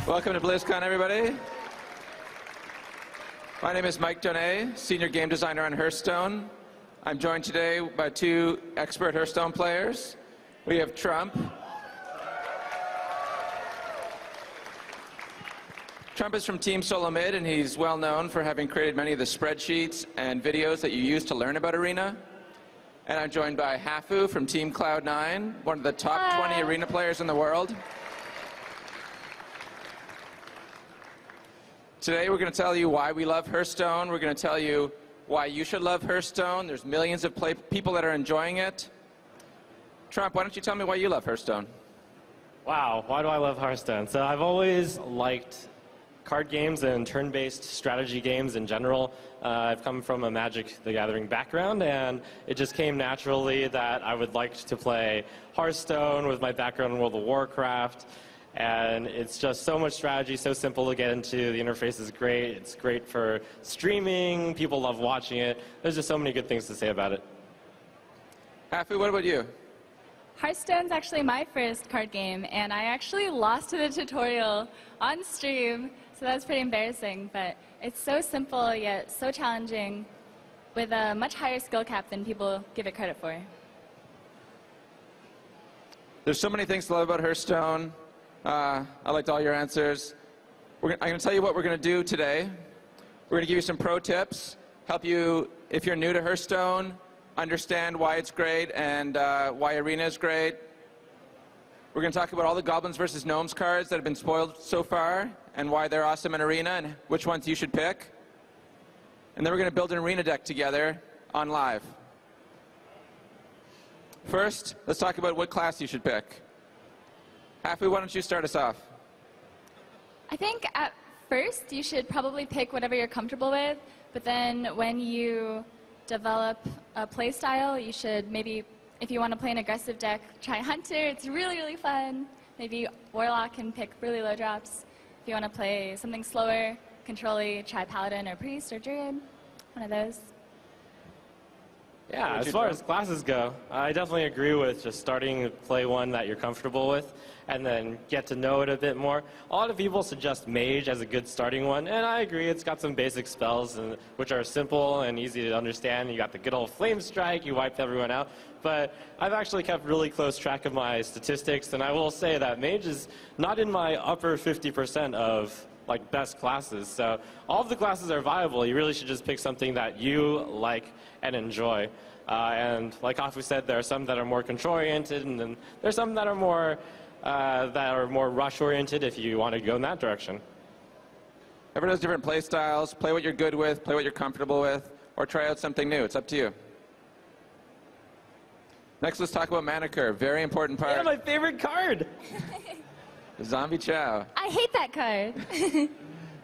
Welcome to Blizzcon, everybody. My name is Mike Donnet, Senior Game Designer on Hearthstone. I'm joined today by two expert Hearthstone players. We have Trump. Trump is from Team Solo Mid, and he's well known for having created many of the spreadsheets and videos that you use to learn about Arena. And I'm joined by Hafu from Team Cloud9, one of the top 20 Arena players in the world. Today we're going to tell you why we love Hearthstone. We're going to tell you why you should love Hearthstone. There's millions of people that are enjoying it. Trump, why don't you tell me why you love Hearthstone? Wow, why do I love Hearthstone? So I've always liked card games and turn-based strategy games in general. I've come from a Magic the Gathering background, and it just came naturally that I would like to play Hearthstone with my background in World of Warcraft. And it's just so much strategy, so simple to get into. The interface is great. It's great for streaming. People love watching it. There's just so many good things to say about it. Hafu, what about you? Hearthstone's actually my first card game, and I actually lost to the tutorial on stream, so that's pretty embarrassing. But it's so simple, yet so challenging, with a much higher skill cap than people give it credit for. There's so many things to love about Hearthstone. I liked all your answers. I'm going to tell you what we're going to do today. We're going to give you some pro tips, help you, if you're new to Hearthstone, understand why it's great and why Arena is great. We're going to talk about all the Goblins versus Gnomes cards that have been spoiled so far and why they're awesome in Arena and which ones you should pick. And then we're going to build an Arena deck together on live. First, let's talk about what class you should pick. Hafu, why don't you start us off? I think at first you should probably pick whatever you're comfortable with, but then when you develop a play style, you should maybe, if you want to play an aggressive deck, try Hunter. It's really, really fun. Maybe Warlock and pick really low drops. If you want to play something slower, control-y, try Paladin or Priest or Druid, one of those. Yeah, as far as classes go, I definitely agree with just starting to play one that you're comfortable with and then get to know it a bit more. A lot of people suggest Mage as a good starting one, and I agree. It's got some basic spells which are simple and easy to understand. You got the good old Flame Strike, you wiped everyone out. But I've actually kept really close track of my statistics, and I will say that Mage is not in my upper 50% of like best classes. So all of the classes are viable. You really should just pick something that you like and enjoy. And like Hafu said, there are some that are more control-oriented, and then there's some that are more rush-oriented if you want to go in that direction. Everyone has different play styles. Play what you're good with, play what you're comfortable with, or try out something new. It's up to you. Next, let's talk about mana curve. Very important part. Yeah, my favorite card. Zombie Chow. I hate that card.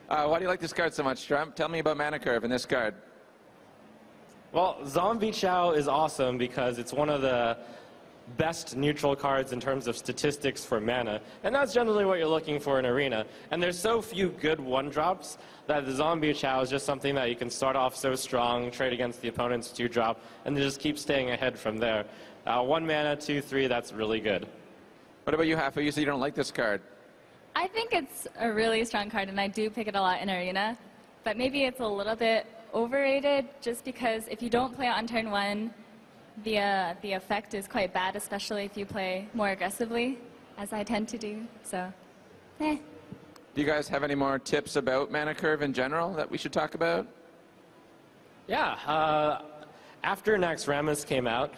Why do you like this card so much, Trump? Tell me about mana curve in this card. Well, Zombie Chow is awesome because it's one of the best neutral cards in terms of statistics for mana. And that's generally what you're looking for in Arena. And there's so few good one-drops that the Zombie Chow is just something that you can start off so strong, trade against the opponent's 2-drop, and then just keep staying ahead from there. 1 mana, 2/3, that's really good. What about you, Hafu? You said you don't like this card. I think it's a really strong card, and I do pick it a lot in Arena. But maybe it's a little bit overrated, just because if you don't play it on turn 1, the effect is quite bad, especially if you play more aggressively, as I tend to do. So, eh. Do you guys have any more tips about mana curve in general that we should talk about? Yeah. After Naxxramas came out,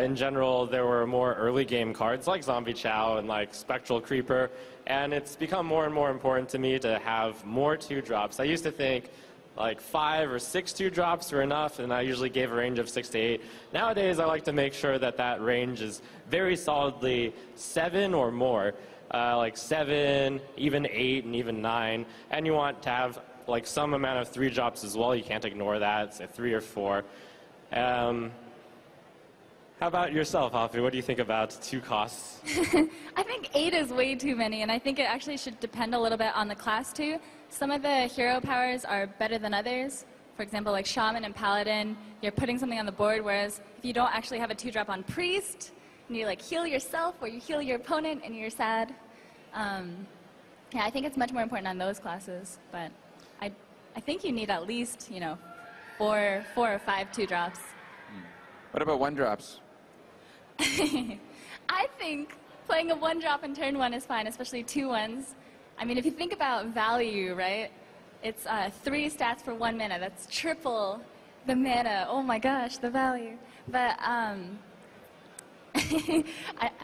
in general, there were more early game cards like Zombie Chow and like Spectral Creeper, and it's become more and more important to me to have more 2-drops. I used to think like 5 or 6 2-drops were enough, and I usually gave a range of 6 to 8. Nowadays, I like to make sure that that range is very solidly 7 or more, like 7, even 8, and even 9. And you want to have like some amount of 3-drops as well. You can't ignore that. It's 3 or 4. How about yourself, Hafu? What do you think about 2 costs? I think 8 is way too many, and I think it actually should depend a little bit on the class too. Some of the hero powers are better than others. For example, like Shaman and Paladin, you're putting something on the board, whereas if you don't actually have a 2-drop on Priest, and you like heal yourself or you heal your opponent and you're sad. Yeah, I think it's much more important on those classes, but I think you need at least, you know, four or five 2-drops. What about 1-drops? I think playing a 1-drop in turn 1 is fine, especially 2 ones. I mean, if you think about value, right? It's 3 stats for 1 mana. That's triple the mana. Oh my gosh, the value. But I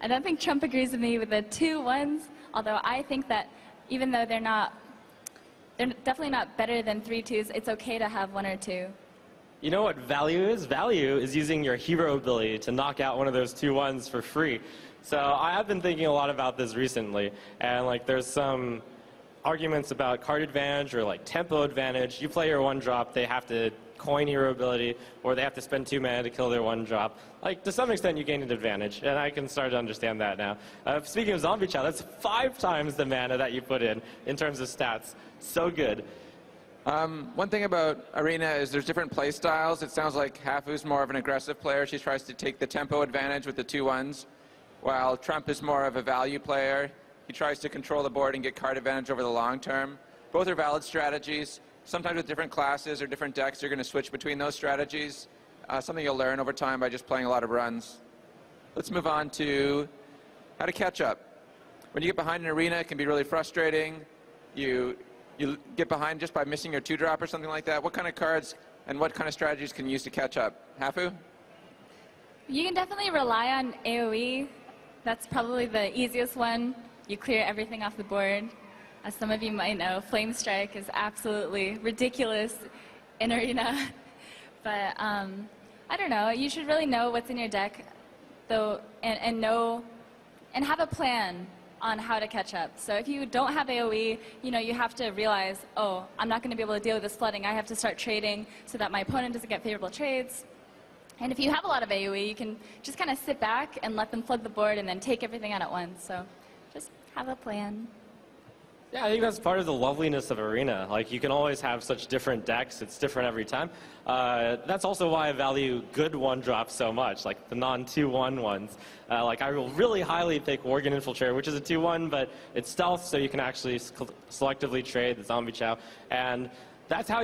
don't think Trump agrees with me with the 2 ones, although I think that even though they're definitely not better than 3 2s, it's okay to have 1 or 2. You know what value is? Value is using your hero ability to knock out one of those 2 1s for free. So I have been thinking a lot about this recently, and like there's some arguments about card advantage or like tempo advantage. You play your 1-drop, they have to coin hero ability, or they have to spend 2 mana to kill their 1-drop. Like to some extent you gain an advantage, and I can start to understand that now. Speaking of Zombie Chow, that's 5 times the mana that you put in terms of stats. So good. One thing about Arena is there's different play styles. It sounds like Hafu's more of an aggressive player. She tries to take the tempo advantage with the 2 1s, while Trump is more of a value player. He tries to control the board and get card advantage over the long term. Both are valid strategies. Sometimes with different classes or different decks, you're going to switch between those strategies. Something you'll learn over time by just playing a lot of runs. Let's move on to how to catch up. When you get behind an arena, it can be really frustrating. You get behind just by missing your 2-drop or something like that. What kind of cards and what kind of strategies can you use to catch up? Hafu? You can definitely rely on AoE. That's probably the easiest one. You clear everything off the board. As some of you might know, Flame Strike is absolutely ridiculous in Arena. But I don't know. You should really know what's in your deck, though, and have a plan on how to catch up. So if you don't have AoE, you know, you have to realize, oh, I'm not going to be able to deal with this flooding. I have to start trading so that my opponent doesn't get favorable trades. And if you have a lot of AoE, you can just kind of sit back and let them flood the board and then take everything out at once. So just have a plan. Yeah, I think that's part of the loveliness of Arena. Like, you can always have such different decks. It's different every time. That's also why I value good 1-drops so much, like the non-2-1 ones. Like, I will really highly pick Worgen Infiltrator, which is a 2-1, but it's stealth, so you can actually selectively trade the Zombie Chow. And that's how,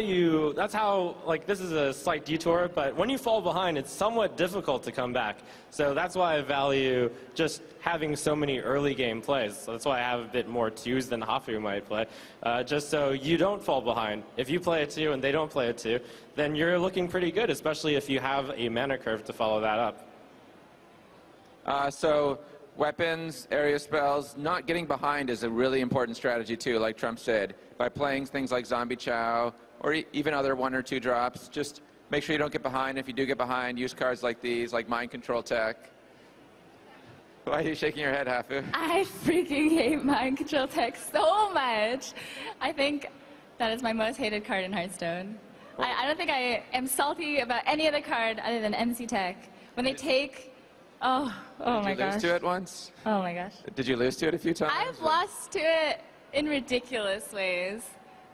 like, this is a slight detour, but when you fall behind, it's somewhat difficult to come back. So that's why I value just having so many early game plays. So that's why I have a bit more 2s than Hafu might play, just so you don't fall behind. If you play a 2 and they don't play a 2, then you're looking pretty good, especially if you have a mana curve to follow that up. So weapons, area spells, not getting behind is a really important strategy too, like Trump said. By playing things like Zombie Chow or even other 1 or 2 drops, just make sure you don't get behind. If you do get behind, use cards like these, like Mind Control Tech. Why are you shaking your head, Hafu? I freaking hate Mind Control Tech so much. I think that is my most hated card in Hearthstone. I don't think I am salty about any other card other than MC Tech. When they take... Oh my gosh. Did you lose to it once? Oh my gosh. Did you lose to it a few times? I've lost to it in ridiculous ways.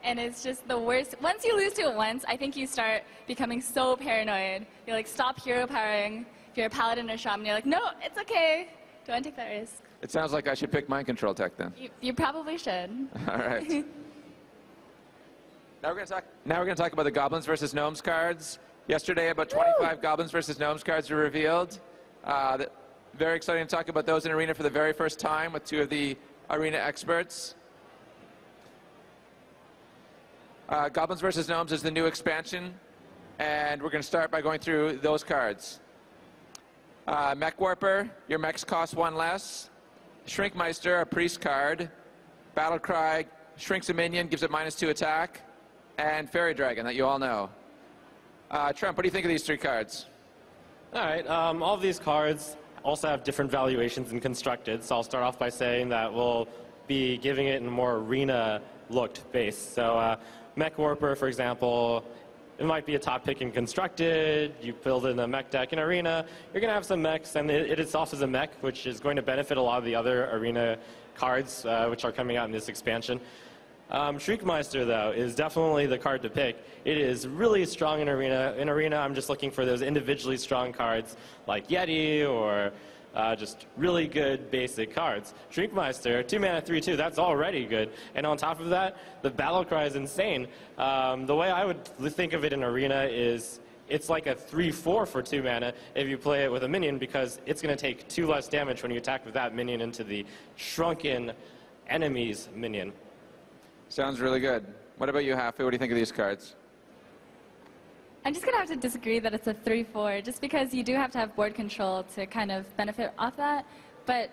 And it's just the worst. Once you lose to it once, I think you start becoming so paranoid. You're like, stop hero powering. If you're a paladin or shaman, you're like, no, it's okay. Don't take that risk. It sounds like I should pick Mind Control Tech then. You probably should. All right. Now we're going to talk about the Goblins versus Gnomes cards. Yesterday, about 25 Goblins versus Gnomes cards were revealed. Very exciting to talk about those in Arena for the very first time with 2 of the Arena experts. Goblins versus Gnomes is the new expansion, and we're going to start by going through those cards. Mech Warper, your mechs cost 1 less. Shrinkmeister, a priest card. Battlecry, shrinks a minion, gives it -2 attack. And Fairy Dragon, that you all know. Trump, what do you think of these 3 cards? All right, all of these cards also have different valuations in Constructed, so I'll start off by saying that we'll be giving it in a more Arena-looked base. So Mech Warper, for example, it might be a top pick in Constructed. You build in a mech deck in Arena, you're going to have some mechs, and it itself is a mech, which is going to benefit a lot of the other Arena cards, which are coming out in this expansion. Shriekmeister, though, is definitely the card to pick. It is really strong in Arena. In Arena, I'm just looking for those individually strong cards like Yeti or Just really good basic cards. Shrinkmeister, 2 mana, 3/2, that's already good. And on top of that, the battle cry is insane. The way I would think of it in Arena is it's like a 3/4 for 2 mana if you play it with a minion, because it's going to take 2 less damage when you attack with that minion into the shrunken enemy's minion. Sounds really good. What about you, Hafu? What do you think of these cards? I'm just going to have to disagree that it's a 3/4, just because you do have to have board control to kind of benefit off that. But,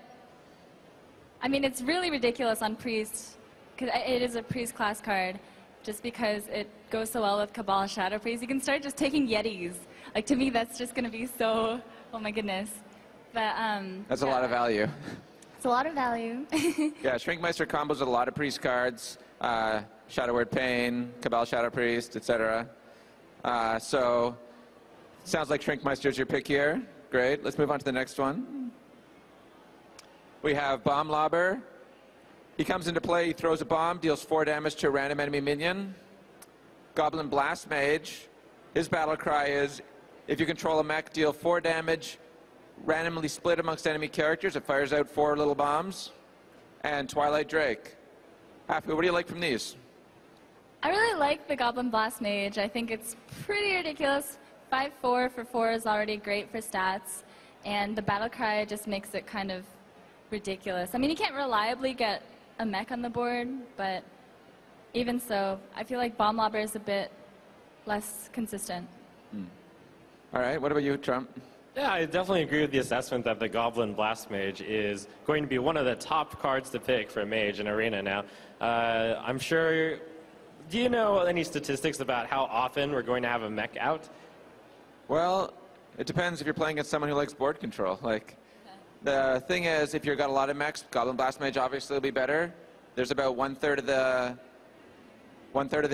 I mean, it's really ridiculous on Priest, because it is a Priest class card, just because it goes so well with Cabal Shadow Priest. You can start just taking Yetis. Like, to me, that's just going to be so, oh my goodness. But, That's a lot of value. It's a lot of value. Yeah, Shrinkmeister combos with a lot of Priest cards, Shadow Word Pain, Cabal Shadow Priest, etc. So, sounds like Shrinkmeister's your pick here. Great. Let's move on to the next one. We have Bomb Lobber. He comes into play, he throws a bomb, deals 4 damage to a random enemy minion. Goblin Blast Mage. His battle cry is, if you control a mech, deal 4 damage, randomly split amongst enemy characters. It fires out 4 little bombs. And Twilight Drake. Hafu, what do you like from these? I really like the Goblin Blast Mage. I think it's pretty ridiculous. 5/4 for 4 is already great for stats. And the battle cry just makes it kind of ridiculous. I mean, you can't reliably get a mech on the board, but even so, I feel like Bomb Lobber is a bit less consistent. All right, what about you, Trump? Yeah, I definitely agree with the assessment that the Goblin Blast Mage is going to be one of the top cards to pick for a mage in Arena now. I'm sure, do you know any statistics about how often we're going to have a mech out? Well, it depends if you're playing against someone who likes board control. Like, the thing is, if you've got a lot of mechs, Goblin Blast Mage obviously will be better. There's about one third of the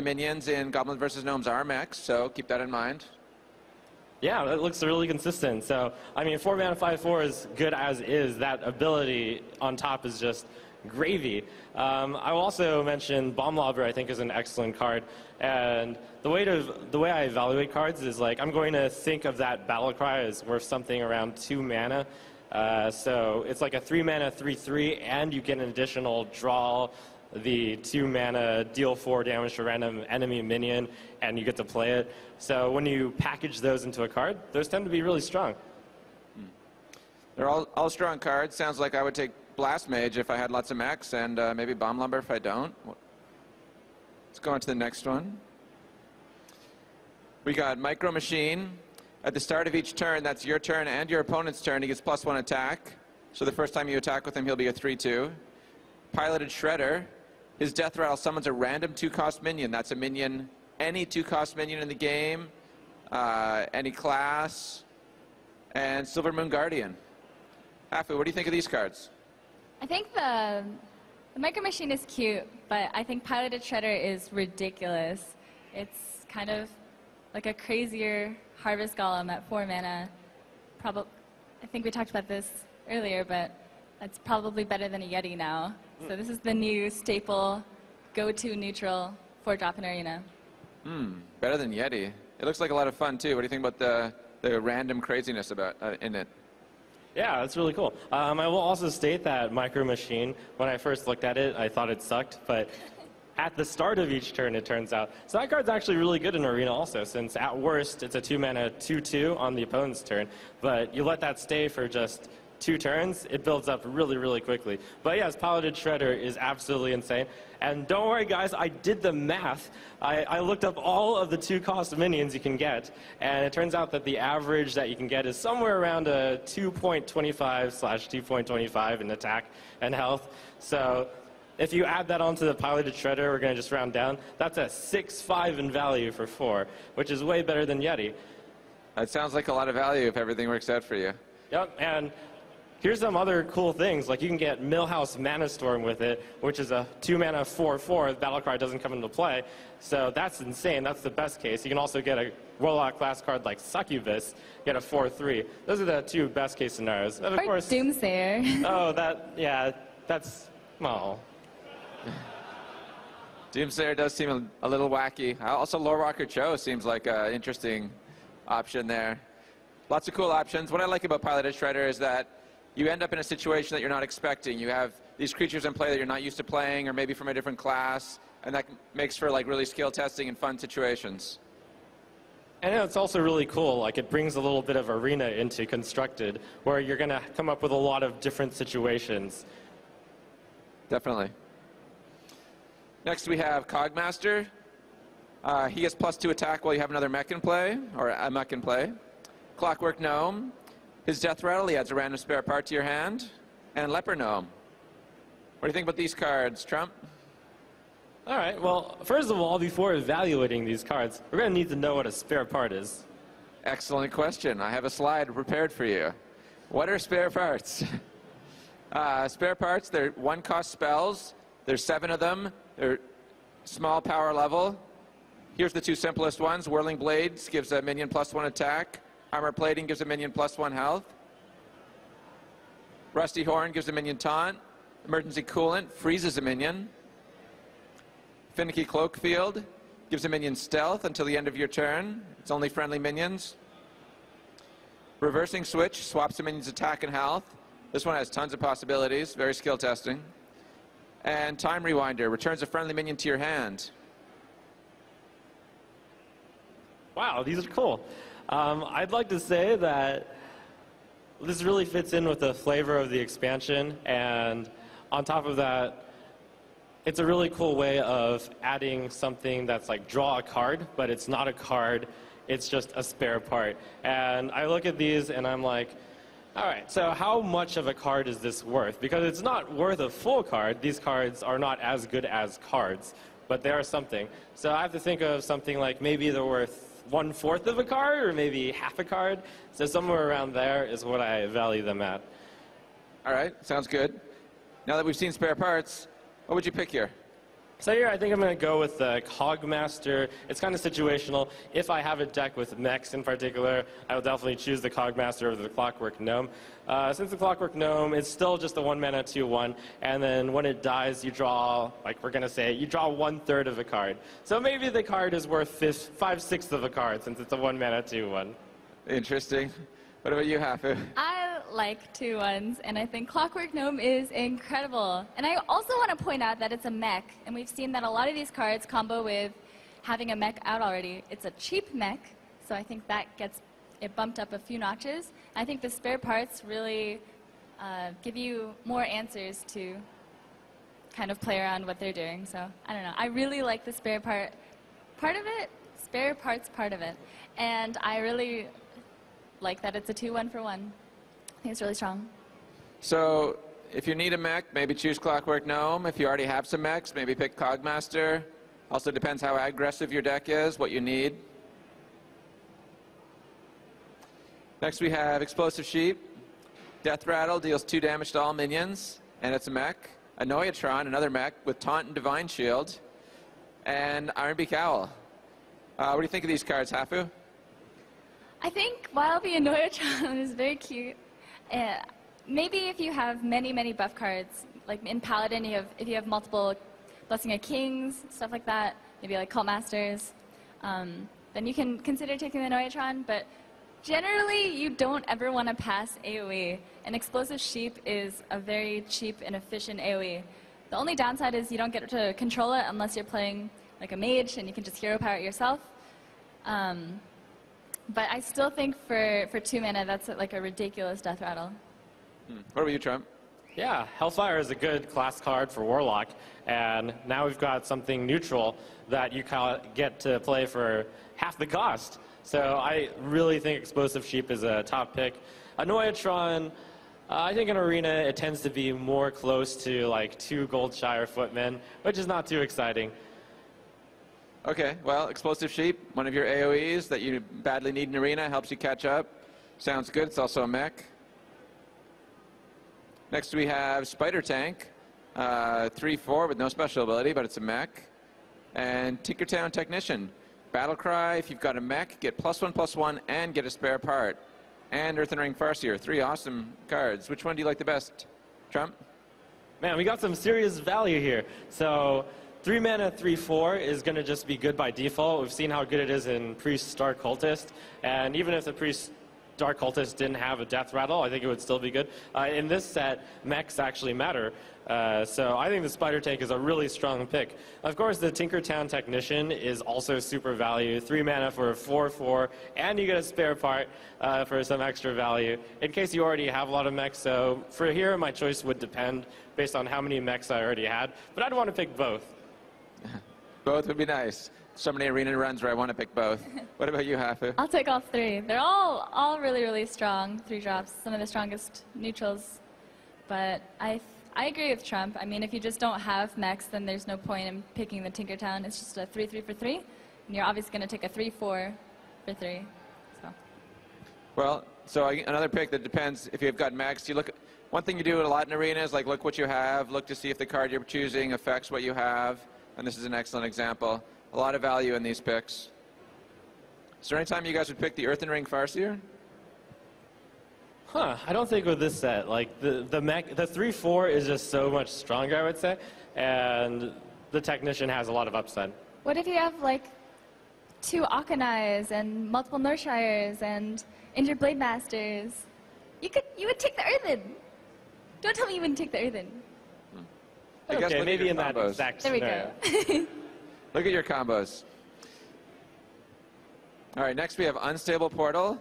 minions in Goblins versus Gnomes are mechs, so keep that in mind. Yeah, that looks really consistent. So, I mean, 4 mana, 5/4 is good as is. That ability on top is just gravy. I will also mention Bomb Lobber, I think, is an excellent card. And the way I evaluate cards is, like, I'm going to think of that battle cry as worth something around 2 mana. So it's like a 3 mana, 3/3, and you get an additional draw the 2 mana, deal 4 damage to a random enemy minion, and you get to play it. So when you package those into a card, those tend to be really strong. They're all strong cards. Sounds like I would take Blast Mage if I had lots of mechs, and maybe Bomb Lobber if I don't. Let's go on to the next one. We got Micro Machine. At the start of each turn, that's your turn and your opponent's turn, he gets +1 attack. So the first time you attack with him, he'll be a 3/2. Piloted Shredder. His death rattle summons a random 2-cost minion. That's a minion, any 2-cost minion in the game, any class, and Silver Moon Guardian. Hafu, what do you think of these cards? I think the Micro Machine is cute, but I think Piloted Shredder is ridiculous. It's kind of like a crazier Harvest Golem at 4 mana. I think we talked about this earlier, but it's probably better than a Yeti now. So this is the new staple, go-to neutral 4-drop in Arena. Better than Yeti. It looks like a lot of fun, too. What do you think about the random craziness about in it? Yeah, that's really cool. I will also state that Micro Machine, when I first looked at it, I thought it sucked, but at the start of each turn, it turns out. So that card's actually really good in Arena also, since at worst, it's a 2 mana 2/2 on the opponent's turn, but you let that stay for just 2 turns, it builds up really, really quickly. But yes, Piloted Shredder is absolutely insane. And don't worry, guys, I did the math. I looked up all of the 2-cost minions you can get, and it turns out that the average that you can get is somewhere around a 2.25/2.25 in attack and health. So if you add that onto the Piloted Shredder, we're going to just round down, that's a 6/5 in value for 4, which is way better than Yeti. That sounds like a lot of value if everything works out for you. Yep, and here's some other cool things, like you can get Millhouse Mana Storm with it, which is a 2 mana 4/4. The battle cry doesn't come into play, so that's insane. That's the best case. You can also get a Warlock class card like Succubus, get a 4/3. Those are the 2 best case scenarios. And of Or course, Doomsayer. oh, that's, well. Doomsayer does seem a little wacky. Also, Lore Walker Cho seems like an interesting option there. Lots of cool options. What I like about Piloted Shredder is that you end up in a situation that you're not expecting. You have these creatures in play that you're not used to playing, or maybe from a different class, and that makes for like really skill testing and fun situations. And it's also really cool. Like, it brings a little bit of arena into Constructed, where you're going to come up with a lot of different situations. Definitely. Next we have Cogmaster. He gets +2 attack while you have another mech in play, or a mech in play. Clockwork Gnome. His Death Rattle, he adds a random spare part to your hand. And Leper Gnome. What do you think about these cards, Trump? All right, well, first of all, before evaluating these cards, we're going to need to know what a spare part is. Excellent question. I have a slide prepared for you. What are spare parts? Spare parts, they're 1-cost spells. There's 7 of them. They're small power level. Here's the 2 simplest ones. Whirling Blades gives a minion +1 attack. Armor Plating gives a minion +1 health. Rusty Horn gives a minion taunt. Emergency Coolant freezes a minion. Finicky Cloak Field gives a minion stealth until the end of your turn. It's only friendly minions. Reversing Switch swaps a minion's attack and health. This one has tons of possibilities, very skill testing. And Time Rewinder returns a friendly minion to your hand. Wow, these are cool. I'd like to say that this really fits in with the flavor of the expansion, and on top of that, it's a really cool way of adding something that's like draw a card, but it's not a card, it's just a spare part. And I look at these and I'm like, all right, so how much of a card is this worth? Because it's not worth a full card. These cards are not as good as cards, but they are something. So I have to think of something like maybe they're worth 1/4 of a card, or maybe half a card. So somewhere around there is what I value them at. All right, sounds good. Now that we've seen spare parts, what would you pick here? So here I think I'm going to go with the Cogmaster. It's kind of situational. If I have a deck with mechs in particular, I will definitely choose the Cogmaster over the Clockwork Gnome. Since the Clockwork Gnome is still just a 1-mana 2/1, and then when it dies, you draw, like we're going to say, you draw 1/3 of a card. So maybe the card is worth 5/6 of a card since it's a 1-mana 2/1. Interesting. What about you, Hafu? I like 2/1s, and I think Clockwork Gnome is incredible. And I also want to point out that it's a mech, and we've seen that a lot of these cards combo with having a mech out already. It's a cheap mech, so I think that gets it bumped up a few notches. I think the spare parts really give you more answers to kind of play around what they're doing. So I don't know. I really like the spare parts part of it, and I really like that it's a 2/1 for 1. I think it's really strong. So if you need a mech, maybe choose Clockwork Gnome. If you already have some mechs, maybe pick Cogmaster. Also depends how aggressive your deck is, what you need. Next we have Explosive Sheep. Death Rattle deals 2 damage to all minions, and it's a mech. Annoyatron, another mech, with Taunt and Divine Shield. And Ironbeak Owl. What do you think of these cards, Hafu? I think while the Annoyatron is very cute, maybe if you have many buff cards, like in Paladin, if you have multiple Blessing of Kings, stuff like that, maybe like Cult Masters, then you can consider taking the Annoyatron, but generally you don't ever want to pass AoE, and Explosive Sheep is a very cheap and efficient AoE. The only downside is you don't get to control it unless you're playing like a mage and you can just hero power it yourself. But I still think for 2 mana, that's like a ridiculous death rattle. What about you, Trump? Yeah, Hellfire is a good class card for Warlock, and now we've got something neutral that you get to play for half the cost. So I really think Explosive Sheep is a top pick. Annoyatron, I think in Arena it tends to be more close to like 2 Goldshire Footmen, which is not too exciting. Okay, well, Explosive Sheep, one of your AoEs that you badly need in Arena, helps you catch up. Sounds good. It's also a mech. Next we have Spider Tank, 3/4 with no special ability, but it's a mech. And Tinkertown Technician, Battlecry, if you've got a mech, get +1/+1 and get a spare part. And Earthen Ring Farseer, 3 awesome cards. Which one do you like the best, Trump? Man, we got some serious value here. So 3 mana, 3/4 is going to just be good by default. We've seen how good it is in Priest Star Cultist. And even if the Priest Dark Cultist didn't have a death rattle, I think it would still be good. In this set, mechs actually matter. So I think the Spider Tank is a really strong pick. Of course, the Tinkertown Technician is also super value. 3 mana for a 4/4, and you get a spare part for some extra value, in case you already have a lot of mechs. So for here, my choice would depend based on how many mechs I already had. But I'd want to pick both. Both would be nice. So many arena runs where I want to pick both. What about you, Hafu? I'll take all 3. They're all really, really strong 3-drops, some of the strongest neutrals. But I agree with Trump. I mean, if you just don't have mechs, then there's no point in picking the Tinkertown. It's just a 3/3 for 3, and you're obviously going to take a 3/4 for 3. So. Well, so another pick that depends if you've got mechs. You look. One thing you do a lot in arenas, like look what you have, look to see if the card you're choosing affects what you have, and this is an excellent example. A lot of value in these picks. Is there any time you guys would pick the Earthen Ring Farseer? Huh, I don't think with this set. Like, the mech, the 3/4 is just so much stronger, I would say, and the Technician has a lot of upside. What if you have, like, 2 Akanais and multiple Norshires and Injured Blade Masters? You would take the Earthen. Don't tell me you wouldn't take the Earthen. Okay, maybe in that exact scenario. There we go. Look at your combos. All right, next we have Unstable Portal.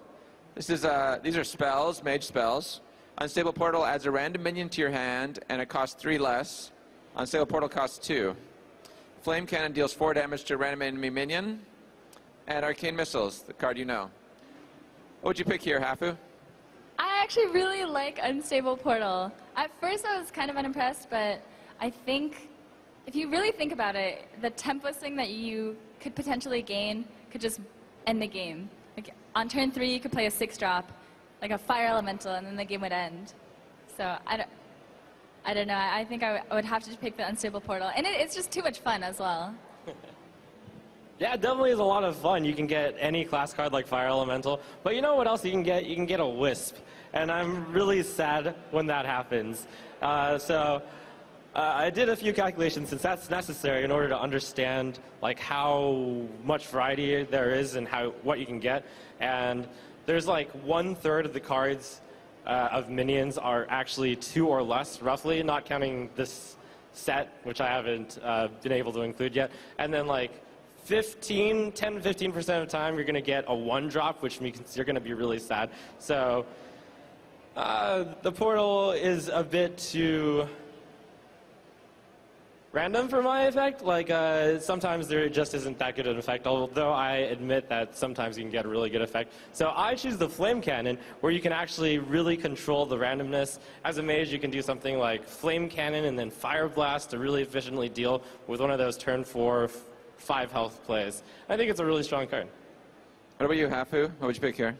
These are spells, mage spells. Unstable Portal adds a random minion to your hand, and it costs 3 less. Unstable Portal costs 2. Flame Cannon deals 4 damage to a random enemy minion. And Arcane Missiles, the card you know. What would you pick here, Hafu? I actually really like Unstable Portal. At first I was kind of unimpressed, but I think if you really think about it, the Tempesting that you could potentially gain could just end the game. Like on turn 3, you could play a 6-drop, like a Fire Elemental, and then the game would end. So I don't know. I think I would have to pick the Unstable Portal, and it's just too much fun as well. Yeah, it definitely is a lot of fun. You can get any class card like Fire Elemental, but you know what else you can get? You can get a Wisp, and I'm really sad when that happens. I did a few calculations, since that's necessary in order to understand like how much variety there is and what you can get. And there's like 1/3 of the cards of minions are actually 2 or less, roughly, not counting this set, which I haven't been able to include yet. And then like 10 to 15% of the time, you're going to get a 1-drop, which means you're going to be really sad. So the portal is a bit too random for my effect. Like, sometimes there just isn't that good an effect, although I admit that sometimes you can get a really good effect. So I choose the Flame Cannon, where you can actually really control the randomness. As a mage, you can do something like Flame Cannon and then Fire Blast to really efficiently deal with one of those turn 4, 5 health plays. I think it's a really strong card. What about you, Hafu? What would you pick here?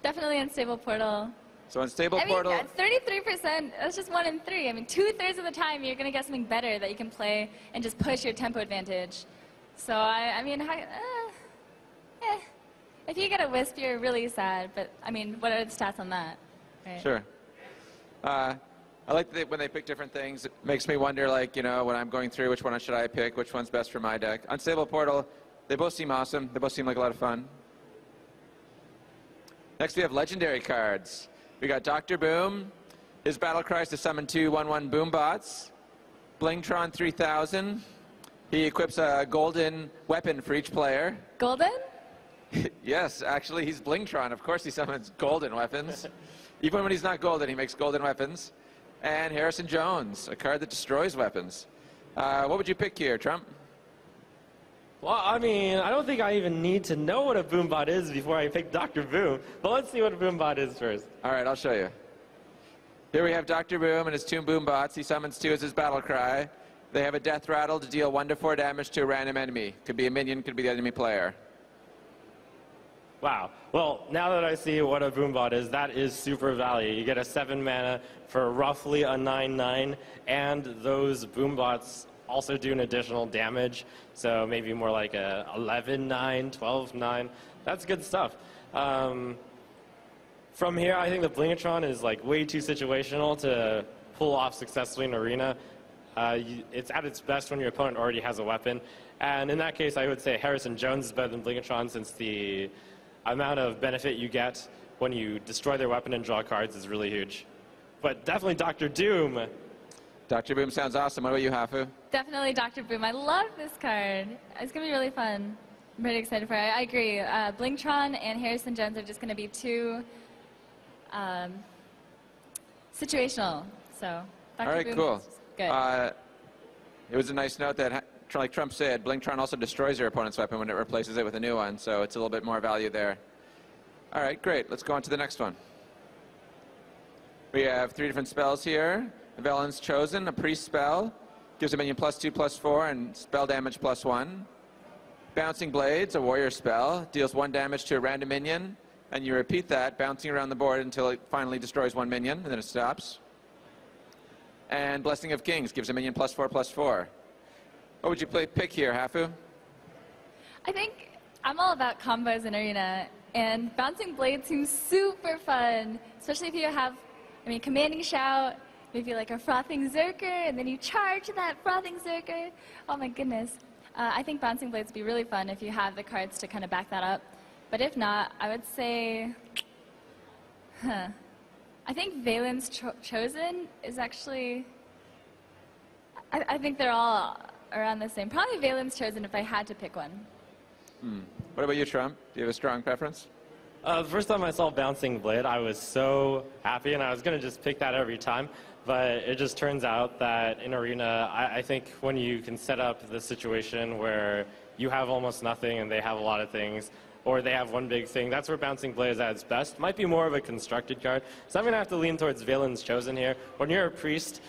Definitely Unstable Portal. So Unstable Portal. 33%, that's just 1 in 3. I mean, 2/3 of the time you're going to get something better that you can play and just push your tempo advantage. So, I mean, if you get a Wisp, you're really sad. But, I mean, what are the stats on that? Right? Sure. I like that when they pick different things. It makes me wonder, like, you know, when I'm going through, which one should I pick? Which one's best for my deck? Unstable Portal, they both seem awesome. They both seem like a lot of fun. Next, we have legendary cards. We got Dr. Boom. His battle cry is to summon 2 1/1 Boombots. Blingtron 3000. He equips a golden weapon for each player. Golden? Yes, actually, he's Blingtron. Of course he summons golden weapons. Even when he's not golden, he makes golden weapons. And Harrison Jones, a card that destroys weapons. What would you pick here, Trump? Well, I mean, I don't think I even need to know what a Boombot is before I pick Dr. Boom. But let's see what a Boombot is first. All right, I'll show you. Here we have Dr. Boom and his 2 Boombots. He summons 2 as his battle cry. They have a death rattle to deal 1 to 4 damage to a random enemy. Could be a minion, could be the enemy player. Wow. Well, now that I see what a Boombot is, that is super value. You get a 7 mana for roughly a 9/9, and those Boombots also do an additional damage, so maybe more like a 11/9, 12/9. That's good stuff. From here, I think the Blingatron is like way too situational to pull off successfully in arena. It's at its best when your opponent already has a weapon, and in that case, I would say Harrison Jones is better than Blingatron, since the amount of benefit you get when you destroy their weapon and draw cards is really huge. But definitely Dr. Doom. Dr. Boom sounds awesome. What about you, Hafu? Definitely Dr. Boom. I love this card. It's going to be really fun. I'm pretty excited for it. I agree. Blingtron and Harrison Jones are just going to be too situational. So, Dr. All right, Boom cool. is good. It was a nice note that, like Trump said, Blingtron also destroys your opponent's weapon when it replaces it with a new one, so it's a little bit more value there. All right, great. Let's go on to the next one. We have 3 different spells here. Velen's Chosen, a priest spell, gives a minion +2/+4 and spell damage +1. Bouncing Blades, a warrior spell, deals 1 damage to a random minion, and you repeat that, bouncing around the board until it finally destroys 1 minion, and then it stops. And Blessing of Kings gives a minion +4/+4. What would you pick here, Hafu? I think I'm all about combos in Arena, and Bouncing Blade seems super fun, especially if you have, Commanding Shout, maybe like a Frothing Zerker, and then you charge that Frothing Zerker. Oh my goodness. I think Bouncing Blades would be really fun if you have the cards to kind of back that up. But if not, I would say, I think Velen's Chosen is actually, I think they're all around the same. Probably Velen's Chosen if I had to pick one. What about you, Trump? Do you have a strong preference? The first time I saw Bouncing Blade, I was so happy, and I was going to just pick that every time. But it just turns out that in Arena, I think when you can set up the situation where you have almost nothing and they have a lot of things, or they have one big thing, that's where Bouncing Blade is at its best. Might be more of a constructed card. So I'm going to have to lean towards Velen's Chosen here. When you're a priest,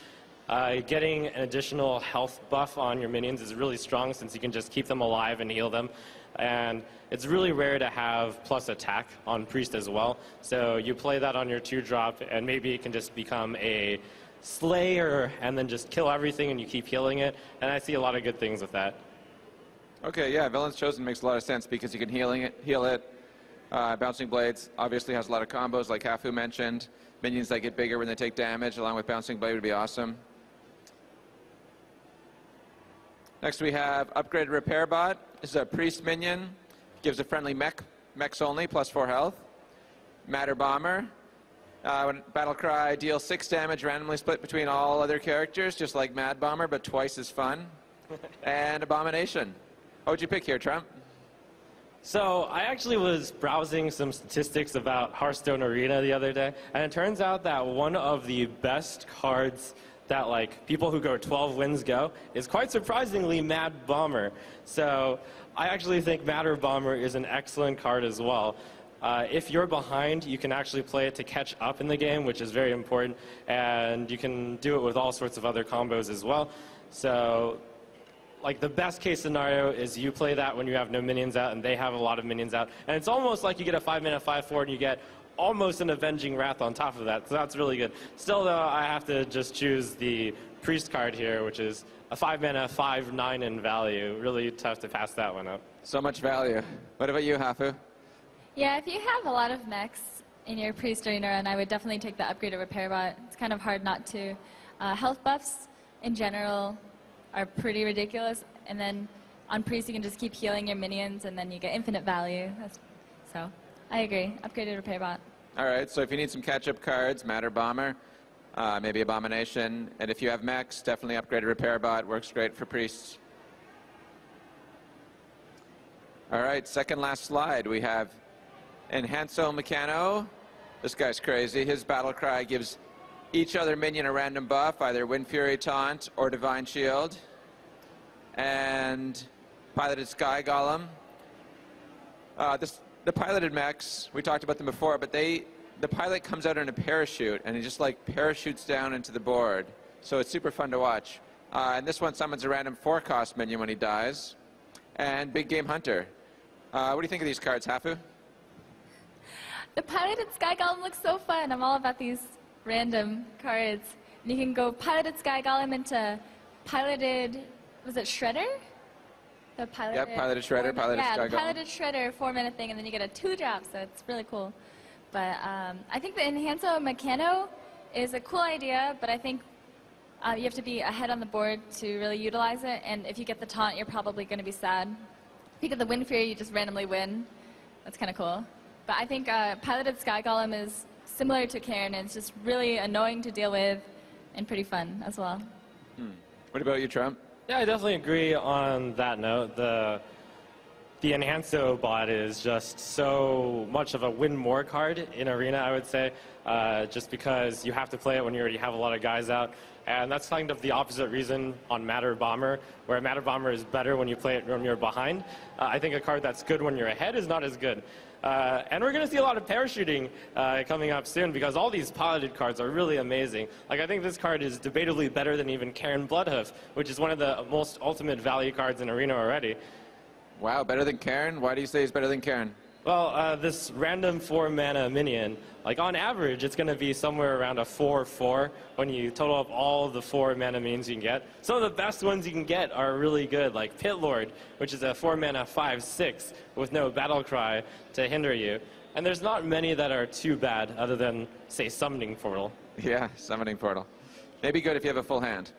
getting an additional health buff on your minions is really strong since you can just keep them alive and heal them. And it's really rare to have plus attack on priest as well. So you play that on your 2-drop, and maybe it can just become a slayer and then just kill everything and you keep healing it. And I see a lot of good things with that. Okay, yeah, Velen's Chosen makes a lot of sense because you can heal it. Bouncing Blades obviously has a lot of combos like Hafu mentioned. Minions that get bigger when they take damage along with Bouncing Blade would be awesome. Next we have Upgraded Repair Bot. This is a priest minion. Gives a friendly mechs only, +4 health. Matter Bomber. When Battle Cry deals 6 damage randomly split between all other characters, just like Mad Bomber, but twice as fun. And Abomination. What would you pick here, Trump? So I actually was browsing some statistics about Hearthstone Arena the other day, and it turns out that one of the best cards that people who go 12 wins go is quite surprisingly Mad Bomber. So I actually think Matter Bomber is an excellent card as well. If you're behind, you can actually play it to catch up in the game, which is very important, and you can do it with all sorts of other combos as well. So the best case scenario is you play that when you have no minions out and they have a lot of minions out, and it's almost like you get a 5-mana 5/4 and you get almost an Avenging Wrath on top of that, so that's really good. Still, though, I have to just choose the Priest card here, which is a 5-mana 5/9 in value. Really tough to pass that one up. So much value. What about you, Hafu? Yeah, if you have a lot of mechs in your Priest Arena run, I would definitely take the Upgraded Repair Bot. It's kind of hard not to. Health buffs, in general, are pretty ridiculous, and then on Priest you can just keep healing your minions, and then you get infinite value. So, I agree. Upgraded Repair Bot. All right, so if you need some catch-up cards, Matter Bomber, maybe Abomination, and if you have mechs, definitely Upgraded Repair Bot. Works great for priests. All right, second last slide. We have Enhanso Mechano. This guy's crazy. His Battle Cry gives each other minion a random buff, either Wind Fury Taunt or Divine Shield. And Piloted Sky Golem. The piloted mechs, we talked about them before, but the pilot comes out in a parachute, and he just parachutes down into the board. So it's super fun to watch. And this one summons a random 4-cost minion when he dies. And Big Game Hunter. What do you think of these cards, Hafu? The Piloted Sky Golem looks so fun. I'm all about these random cards. And you can go Piloted Sky Golem into Piloted, was it Shredder? The Piloted, yep, Piloted Shredder, Piloted Sky Golem. Piloted Shredder 4-mana thing, and then you get a 2-drop, so it's really cool. But I think the Enhanso Mechano is a cool idea, but I think you have to be ahead on the board to really utilize it, and if you get the taunt, you're probably going to be sad. If you get the Wind Fury, you just randomly win. That's kind of cool. But I think piloted Sky Golem is similar to Karen, and it's just really annoying to deal with and pretty fun as well. What about you, Trump? Yeah, I definitely agree on that note. The Enhanso bot is just so much of a win more card in Arena, I would say, just because you have to play it when you already have a lot of guys out. And that's kind of the opposite reason on Matter Bomber, where Matter Bomber is better when you play it when you're behind. I think a card that's good when you're ahead is not as good. And we're going to see a lot of parachuting coming up soon because all these piloted cards are really amazing. Like, I think this card is debatably better than even Karen Bloodhoof, which is one of the most ultimate value cards in Arena already. Wow, better than Karen? Why do you say he's better than Karen? Well, this random 4-mana minion, like on average, it's going to be somewhere around a 4/4 when you total up all the 4-mana minions you can get. Some of the best ones you can get are really good, like Pit Lord, which is a 4-mana 5/6 with no battle cry to hinder you. And there's not many that are too bad, other than, say, Summoning Portal. Yeah, Summoning Portal. Maybe good if you have a full hand.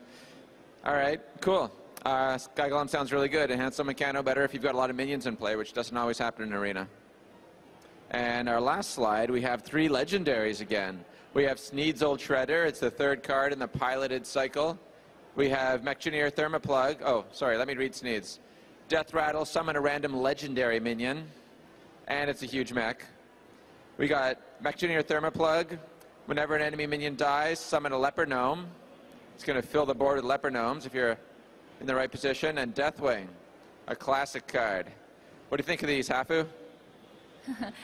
All right, cool. Sky Golem sounds really good. Enhance Mechano better if you've got a lot of minions in play, which doesn't always happen in Arena. And our last slide, we have 3 legendaries again. We have Sneed's Old Shredder. It's the 3rd card in the piloted cycle. We have Mechgineer Thermoplug. Oh, sorry, let me read Sneed's. Death Rattle, summon a random legendary minion. And it's a huge mech. We got Mechgineer Thermoplug. Whenever an enemy minion dies, summon a Leper Gnome. It's going to fill the board with Leper Gnomes if you're in the right position. And Deathwing, a classic card. What do you think of these, Hafu?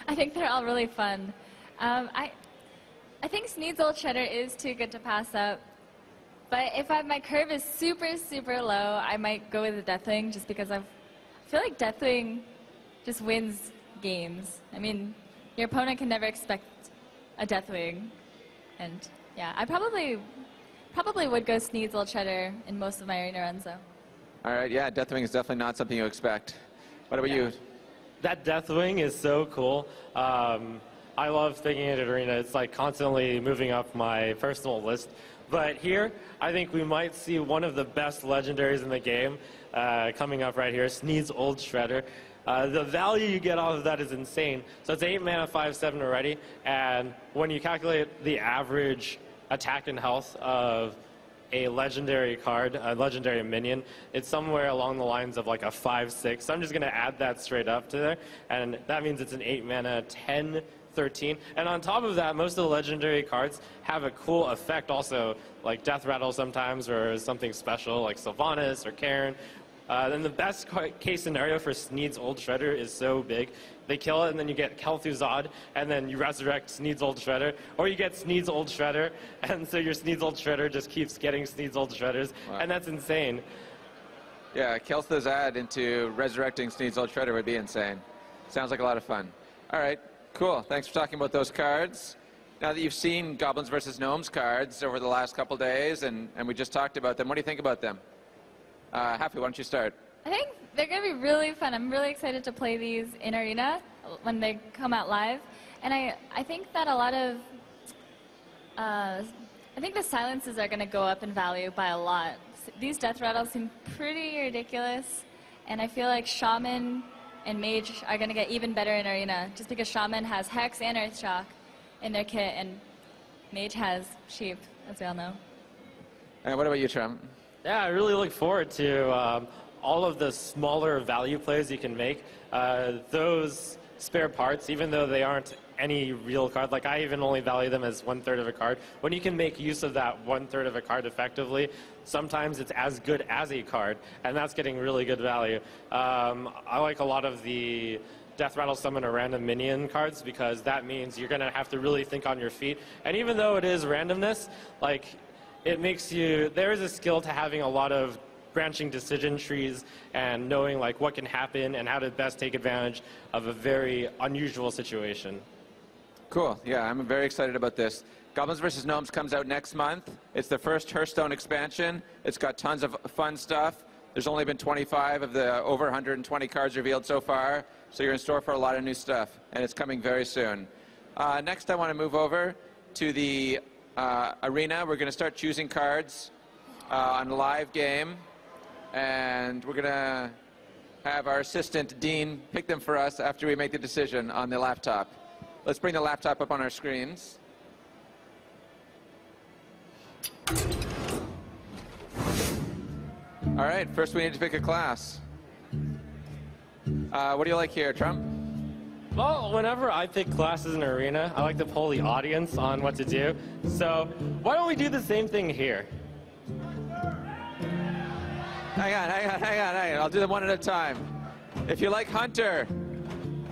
I think they're all really fun. I think Sneed's Old Shredder is too good to pass up. But if my curve is super, super low, I might go with the Deathwing just because I feel like Deathwing just wins games. I mean, your opponent can never expect a Deathwing. And yeah, I probably would go Sneed's Old Shredder in most of my arena runs, though. All right, yeah, Deathwing is definitely not something you expect. What about you? That Deathwing is so cool. I love picking it at Arena. It's like constantly moving up my personal list. But here, I think we might see one of the best legendaries in the game coming up right here, Sneed's Old Shredder. The value you get off of that is insane. So it's 8 mana, 5/7 already, and when you calculate the average attack and health of a legendary card, a legendary minion, it's somewhere along the lines of like a 5/6. So I'm just going to add that straight up to there, and that means it's an 8 mana, 10/13. And on top of that, most of the legendary cards have a cool effect also, like Death Rattle sometimes, or something special like Sylvanas or Karen. Then the best case scenario for Sneed's Old Shredder is so big. They kill it, and then you get Kel'Thuzad, and then you resurrect Sneed's Old Shredder, or you get Sneed's Old Shredder, and so your Sneed's Old Shredder just keeps getting Sneed's Old Shredders, wow. And that's insane. Yeah, Kel'Thuzad into resurrecting Sneed's Old Shredder would be insane. Sounds like a lot of fun. All right, cool. Thanks for talking about those cards. Now that you've seen Goblins versus Gnomes cards over the last couple days, and we just talked about them, what do you think about them? Hafu, why don't you start? I think they're going to be really fun. I'm really excited to play these in Arena when they come out live. And I think that a lot of, I think the silences are going to go up in value by a lot. These Death Rattles seem pretty ridiculous. And I feel like Shaman and Mage are going to get even better in Arena, just because Shaman has Hex and Earthshock in their kit, and Mage has Sheep, as we all know. And what about you, Trump? Yeah, I really look forward to all of the smaller value plays you can make. Those spare parts, even though they aren't any real card, like I even only value them as 1/3 of a card. When you can make use of that 1/3 of a card effectively, sometimes it's as good as a card, and that's getting really good value. I like a lot of the Death Rattle summon a random minion cards because that means you're going to have to really think on your feet. And even though it is randomness, like, it makes you, there is a skill to having a lot of branching decision trees and knowing like what can happen and how to best take advantage of a very unusual situation. Cool. Yeah, I'm very excited about this. Goblins vs. Gnomes comes out next month. It's the first Hearthstone expansion. It's got tons of fun stuff. There's only been 25 of the over 120 cards revealed so far, so you're in store for a lot of new stuff, and it's coming very soon. Next, I want to move over to the Arena. We're going to start choosing cards on live game, and we're going to have our assistant Dean pick them for us after we make the decision on the laptop. let's bring the laptop up on our screens. All right, first we need to pick a class. What do you like here, Trump? Well, whenever I pick classes in Arena, I like to poll the audience on what to do. So why don't we do the same thing here? Hang on. I'll do them one at a time. If you like Hunter,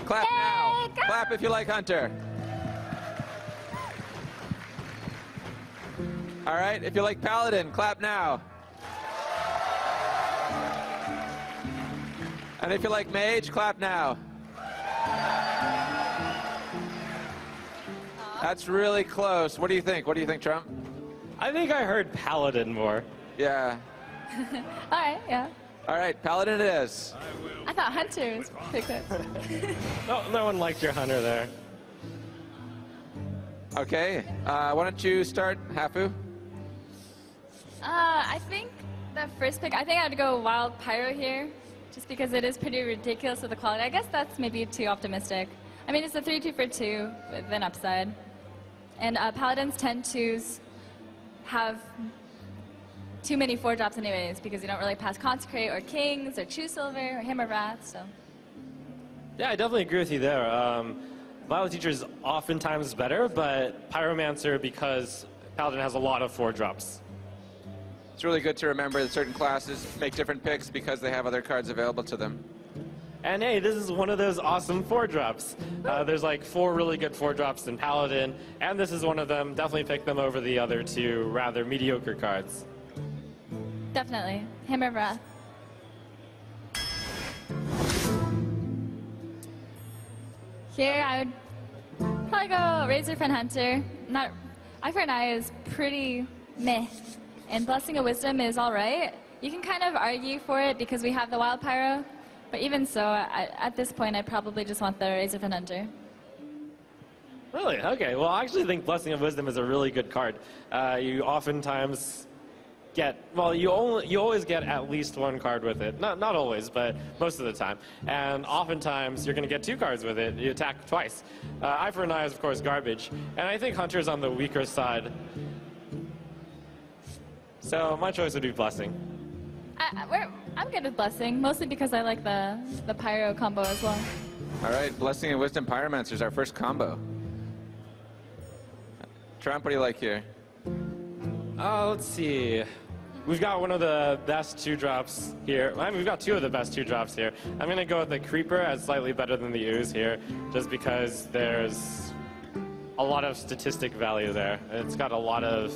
clap now. Go! Clap if you like Hunter. All right, if you like Paladin, clap now. And if you like Mage, clap now. That's really close. What do you think? What do you think, Trump? I think I heard Paladin more. Yeah. All right, yeah. All right, Paladin it is. I thought Hunter was picked up. No one liked your Hunter there. Okay, why don't you start, Hafu? I think the first pick, I think I'd go Wild Pyro here, just because it is pretty ridiculous with the quality. I guess that's maybe too optimistic. I mean, it's a 3-2 for 2 with an upside. And Paladins tend to have too many 4-drops anyways, because you don't really pass Consecrate or Kings or Choose Silver or Hammer of Wrath, so. Yeah, I definitely agree with you there. Violet Teacher is oftentimes better, but Pyromancer, because Paladin has a lot of 4-drops. It's really good to remember that certain classes make different picks because they have other cards available to them. And hey, this is one of those awesome 4-drops. There's like 4 really good 4-drops in Paladin, and this is one of them. Definitely pick them over the other 2 rather mediocre cards. Definitely. Hammer of Wrath. Here, I would probably go Razor Friend Hunter. Eye for an Eye is pretty meh, and Blessing of Wisdom is all right. You can kind of argue for it because we have the Wild Pyro, but even so, at this point, I probably just want the Razor Friend Hunter. Really? Okay. Well, I actually think Blessing of Wisdom is a really good card. You oftentimes you always get at least 1 card with it. Not always, but most of the time. And oftentimes, you're going to get 2 cards with it. You attack twice. Eye for an Eye is, of course, garbage. And I think Hunter's on the weaker side. So my choice would be Blessing. I'm good with Blessing, mostly because I like the Pyro combo as well. All right, Blessing and Wisdom Pyromancer is our first combo. Trump, what do you like here? Let's see. We've got one of the best 2-drops here. I mean, we've got 2 of the best 2-drops here. I'm going to go with the Creeper as slightly better than the Ooze here, just because there's a lot of statistic value there. It's got a lot of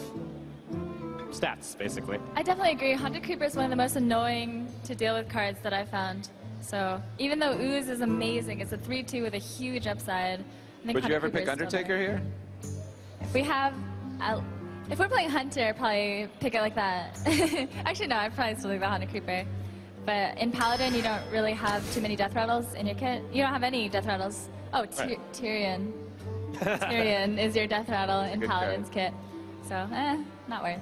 stats, basically. I definitely agree. Haunted Creeper is one of the most annoying to deal with cards that I've found. So even though Ooze is amazing, it's a 3-2 with a huge upside. I think Would you ever Creeper pick is still Undertaker better. here? If we're playing Hunter, I'd probably pick it like that. Actually, no, I'd probably still pick the Haunted Creeper. But in Paladin, you don't really have too many Death Rattles in your kit. You don't have any Death Rattles. Oh, Right. Tyrion. Tyrion is your Death Rattle in Good Paladin's kit. So, not worried.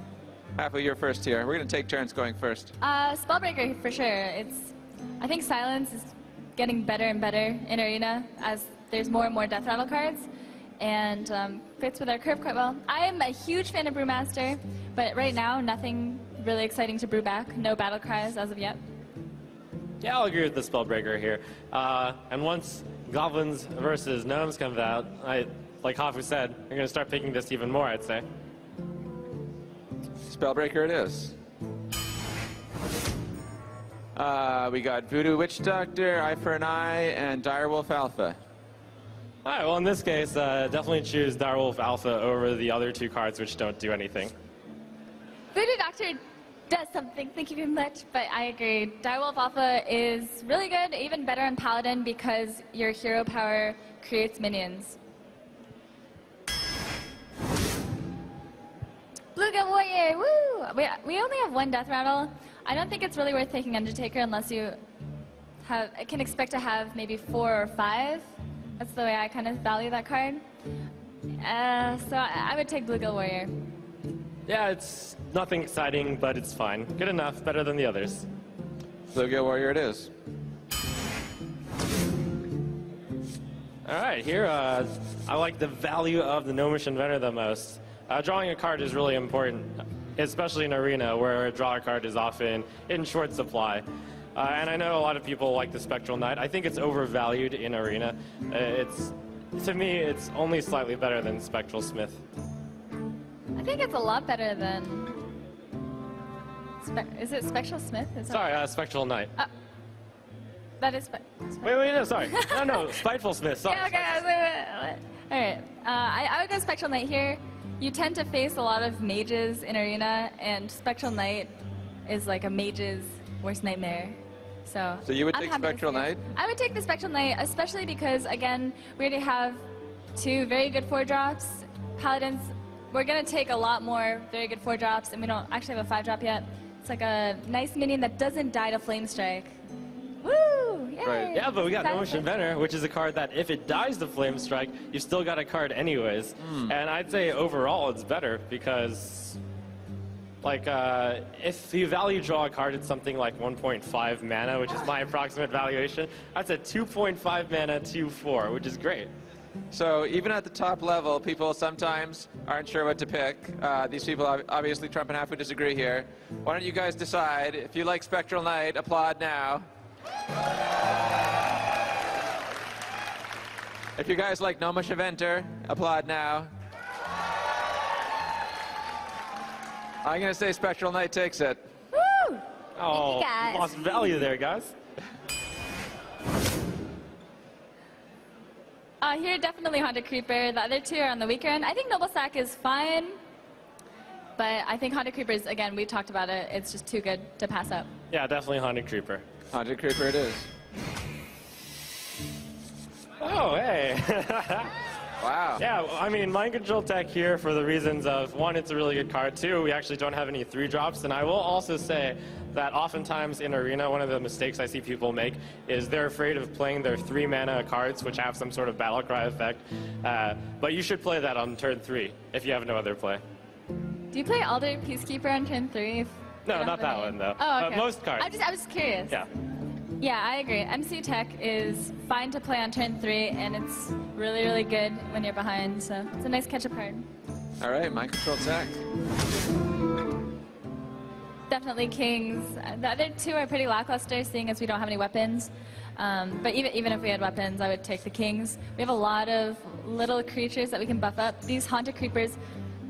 Hafu, you're first here. We're going to take turns going first. Spellbreaker, for sure. I think Silence is getting better and better in Arena as there's more and more Death Rattle cards. And fits with our curve quite well. I am a huge fan of Brewmaster, but right now, nothing really exciting to brew back. No battle cries as of yet. Yeah, I'll agree with the Spellbreaker here. And once Goblins versus Gnomes comes out, like Hafu said, I'm going to start picking this even more, I'd say. Spellbreaker it is. We got Voodoo Witch Doctor, Eye for an Eye, and Direwolf Alpha. All right, well, in this case, definitely choose Direwolf Alpha over the other 2 cards, which don't do anything. Voodoo Doctor does something, thank you very much, but I agree. Direwolf Alpha is really good, even better in Paladin because your hero power creates minions. Bluegill Warrior, woo! We only have 1 Death Rattle. I don't think it's really worth taking Undertaker unless you can expect to have maybe 4 or 5. That's the way I kind of value that card. So I would take Bluegill Warrior. Yeah, it's nothing exciting, but it's fine. Good enough, better than the others. Bluegill Warrior it is. All right, here I like the value of the Gnomish Inventor the most. Drawing a card is really important, especially in Arena, where a draw card is often in short supply. And I know a lot of people like the Spectral Knight. I think it's overvalued in Arena. To me, it's only slightly better than Spectral Smith. I think it's a lot better than... is it Spectral Smith? Sorry, Spectral Knight. That is... Wait, no, sorry. No, Spiteful Smith, sorry. Yeah, okay. All right. I would go Spectral Knight here. You tend to face a lot of mages in Arena, and Spectral Knight is like a mage's worst nightmare. So you would take Spectral Knight? I would take the Spectral Knight, especially because, again, we already have 2 very good 4-drops. Paladins, we're going to take a lot more very good 4-drops, and we don't actually have a 5-drop yet. It's like a nice minion that doesn't die to Flame Strike. Woo! Yay! Right. Yeah, but we got Gnomish Inventor, which is a card that if it dies to Flame Strike, you've still got a card anyways. And I'd say overall it's better because, like, if you value draw a card at something like 1.5 mana, which is my approximate valuation, that's a 2.5 mana 2/4, which is great. So even at the top level, people sometimes aren't sure what to pick. These people, obviously Trump and Hafu disagree here. Why don't you guys decide? If you like Spectral Knight, applaud now. If you guys like Gnomish Inventor, applaud now. I'm going to say Spectral Knight takes it. Woo! Oh, guys. lost value there, guys. Here, definitely Haunted Creeper. The other 2 are on the weaker end. I think Noble Sack is fine, but I think Haunted Creeper is, again, we talked about it, it's just too good to pass up. Yeah, definitely Haunted Creeper. Haunted Creeper it is. Oh, hey. Wow. Yeah, I mean, Mind Control Tech here for the reasons of, 1, it's a really good card, 2, we actually don't have any 3-drops, and I will also say that oftentimes in Arena, one of the mistakes I see people make is they're afraid of playing their 3-mana cards, which have some sort of battle cry effect, but you should play that on turn 3 if you have no other play. Do you play Alder Peacekeeper on turn 3? No, not that one, though. Oh, okay. Most cards. I was curious. Yeah. Yeah, I agree. MC Tech is fine to play on turn 3, and it's really, really good when you're behind, so it's a nice catch-up card. All right, Mind Control Tech. Definitely Kings. The other 2 are pretty lackluster, seeing as we don't have any weapons. But even if we had weapons, I would take the Kings. We have a lot of little creatures that we can buff up. These Haunted Creepers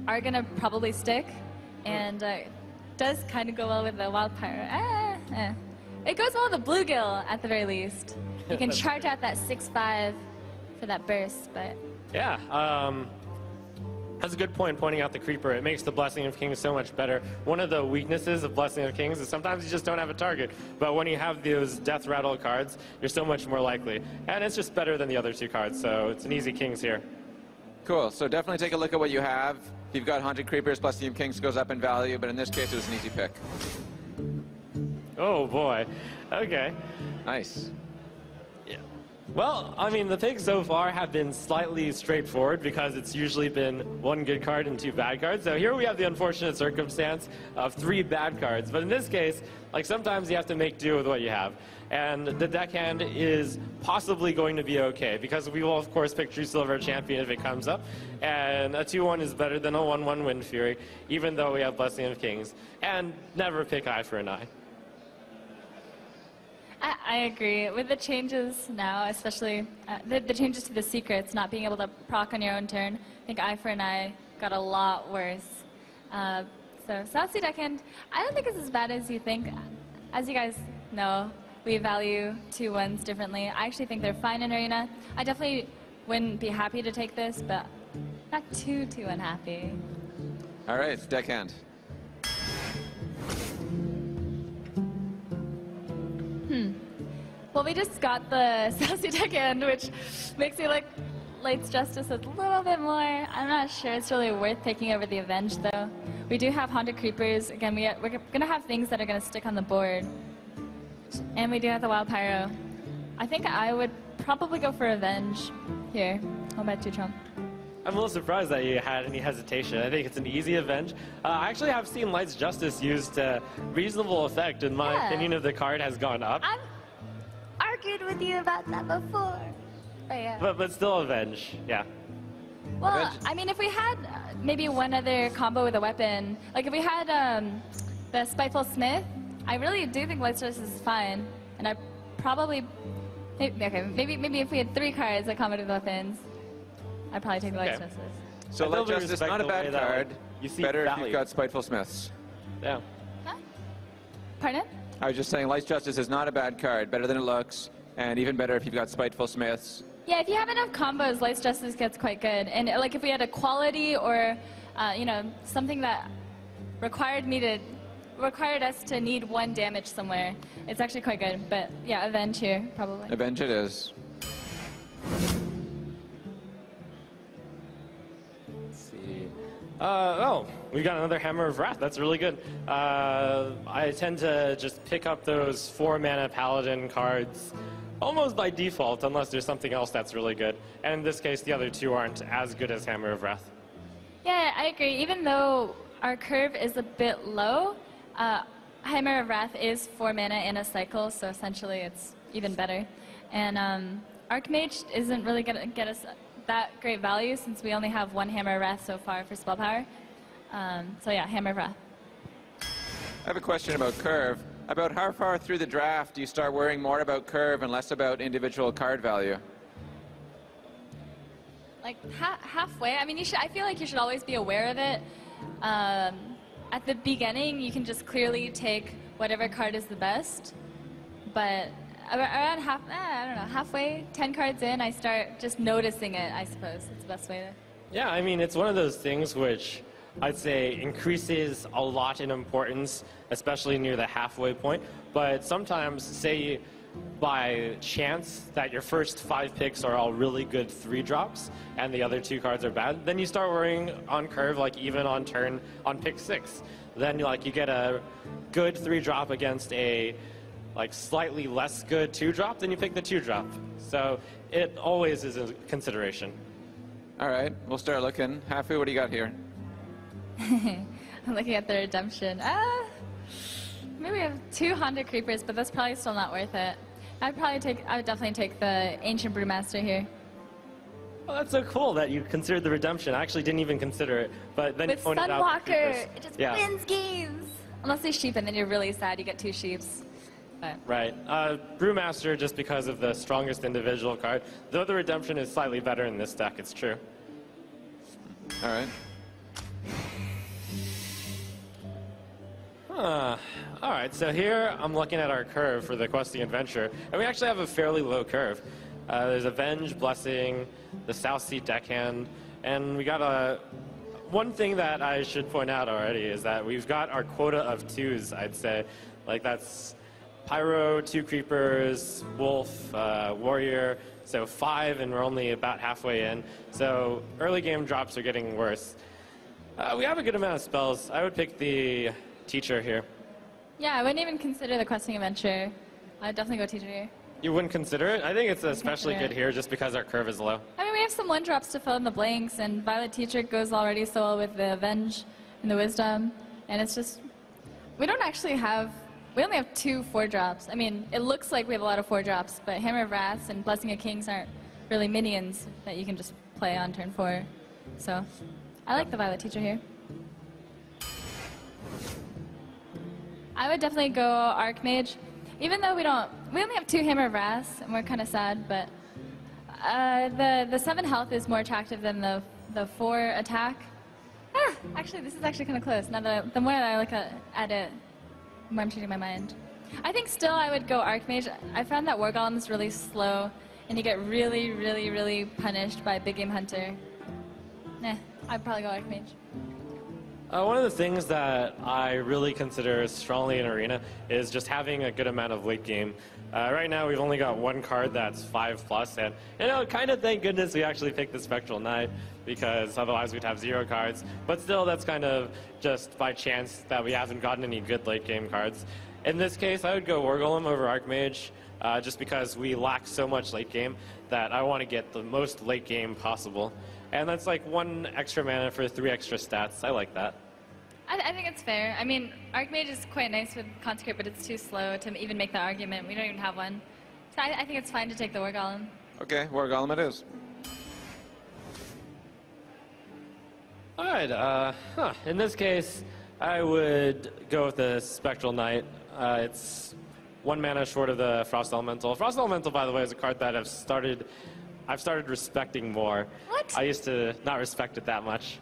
are going to probably stick, and does kind of go well with the Wild Pyro. It goes well with the Bluegill, at the very least. You can charge out that 6/5 for that burst, but... Yeah, that's a good point, pointing out the Creeper. It makes the Blessing of Kings so much better. One of the weaknesses of Blessing of Kings is sometimes you just don't have a target. But when you have those Death Rattle cards, you're so much more likely. And it's just better than the other 2 cards, so it's an easy Kings here. Cool. So definitely take a look at what you have. If you've got Haunted Creepers, Blessing of Kings goes up in value, but in this case, it was an easy pick. Oh, boy. Okay. Nice. Yeah. Well, I mean, the picks so far have been slightly straightforward because it's usually been 1 good card and 2 bad cards. So here we have the unfortunate circumstance of 3 bad cards. But in this case, like, sometimes you have to make do with what you have. And the deckhand is possibly going to be okay because we will, of course, pick True Silver Champion if it comes up. And a 2/1 is better than a 1/1 Wind Fury, even though we have Blessing of Kings. And never pick eye for an eye. I agree. With the changes now, especially the changes to the secrets, not being able to proc on your own turn, I think Eye for an Eye got a lot worse. So South Sea Deckhand, I don't think it's as bad as you think. As you guys know, we value 2/1s differently. I actually think they're fine in Arena. I definitely wouldn't be happy to take this, but not too unhappy. All right, deckhand. Well, we just got the South Sea Deckhand, which makes me like Light's Justice a little bit more. I'm not sure it's really worth taking over the Avenge, though. We do have Haunted Creepers. Again, we're going to have things that are going to stick on the board. And we do have the Wild Pyro. I think I would probably go for Avenge here. How about you, Trump? I'm a little surprised that you had any hesitation. I think it's an easy Avenge. I actually have seen Light's Justice used to reasonable effect, and my opinion of the card has gone up. I've argued with you about that before. Right, yeah. But still avenge, yeah. Well, Avenge. I mean, if we had maybe one other combo with a weapon, like if we had the Spiteful Smith, I really do think Light Justice is fine. And I probably, maybe if we had 3 cards that combo with weapons, I'd probably take the Light Okay. Justice. So I Light totally Justice, respect not a the way bad that, card. you see Better if value. you've got Spiteful Smiths. Yeah. Huh? Pardon? I was just saying Light Justice is not a bad card. Better than it looks. And even better if you've got Spiteful Smiths. Yeah, if you have enough combos, Light Justice gets quite good. And like if we had a quality or, you know, something that required us to need 1 damage somewhere, it's actually quite good. But yeah, Avenge here, probably. Avenge it is. Let's see. We got another Hammer of Wrath. That's really good. I tend to just pick up those 4-mana Paladin cards almost by default, unless there's something else that's really good. And in this case, the other 2 aren't as good as Hammer of Wrath. Yeah, I agree. Even though our curve is a bit low, Hammer of Wrath is 4 mana in a cycle, so essentially it's even better. And Archmage isn't really going to get us that great value since we only have 1 Hammer of Wrath so far for spell power. So yeah, Hammer of Wrath. I have a question about curve. About how far through the draft do you start worrying more about curve and less about individual card value? Like halfway. I mean, I feel like you should always be aware of it. At the beginning, you can just clearly take whatever card is the best. But around I don't know, halfway, 10 cards in, I start just noticing it, I suppose. It's the best way to... Yeah, I mean, it's one of those things which I'd say increases a lot in importance, especially near the halfway point. But sometimes, say by chance that your first 5 picks are all really good 3-drops and the other 2 cards are bad, then you start worrying on curve, like even on turn on pick 6. Then you get a good 3-drop against a like slightly less good 2-drop, then you pick the 2-drop. So it always is a consideration. All right, we'll start looking. Hafu, what do you got here? I'm looking at the redemption. Maybe we have 2 Honda Creepers, but that's probably still not worth it. I would definitely take the Ancient Brewmaster here. Well, that's so cool that you considered the redemption. I actually didn't even consider it, but then With you pointed out the Sunwalker, Creepers. it just Yeah. wins games. Unless they sheep, and then you're really sad. You get 2 sheeps. But Right. Brewmaster, just because of the strongest individual card. Though the redemption is slightly better in this deck, it's true. All right. All right, so here I'm looking at our curve for the Questing Adventure, and we actually have a fairly low curve. There's Avenge, Blessing, the South Sea Deckhand, and we got one thing that I should point out already is that we've got our quota of 2s, I'd say. Like that's Pyro, 2 Creepers, Wolf, Warrior, so 5, and we're only about halfway in. So early game drops are getting worse. We have a good amount of spells. I would pick the Teacher here. yeah, I wouldn't even consider the Questing Adventure. I'd definitely go Teacher here. You wouldn't consider it? I think it's especially consider good it. here just because our curve is low. I mean, we have some 1-drops to fill in the blanks, and Violet Teacher goes already so well with the Avenge and the Wisdom. And it's just, we only have 2 4-drops. I mean, it looks like we have a lot of 4-drops, but Hammer of Wraths and Blessing of Kings aren't really minions that you can just play on turn 4. So, I like the Violet Teacher here. I would definitely go Archmage, even though we only have 2 Hammer of Wraths, and we're kind of sad, but the 7 health is more attractive than the 4 attack. Actually, this is actually kind of close. Now the more that I look at it, the more I'm changing my mind. I think still I would go Archmage. I found that War Golem is really slow, and you get really, really, really punished by Big Game Hunter. I'd probably go Archmage. One of the things that I really consider strongly in Arena is just having a good amount of late game. Right now we've only got 1 card that's 5+, and kind of thank goodness we actually picked the Spectral Knight, because otherwise we'd have 0 cards. But still, that's kind of just by chance that we haven't gotten any good late game cards. In this case, I would go War Golem over Archmage, just because we lack so much late game that I want to get the most late game possible. And that's like 1 extra mana for 3 extra stats. I like that. I think it's fair. I mean, Archmage is quite nice with Consecrate, but it's too slow to even make that argument. We don't even have one. So I think it's fine to take the War Golem. Okay, war golem it is. All right. In this case, I would go with the Spectral Knight. It's 1 mana short of the Frost Elemental. Frost Elemental, by the way, is a card that I've started respecting more. What? I used to not respect it that much.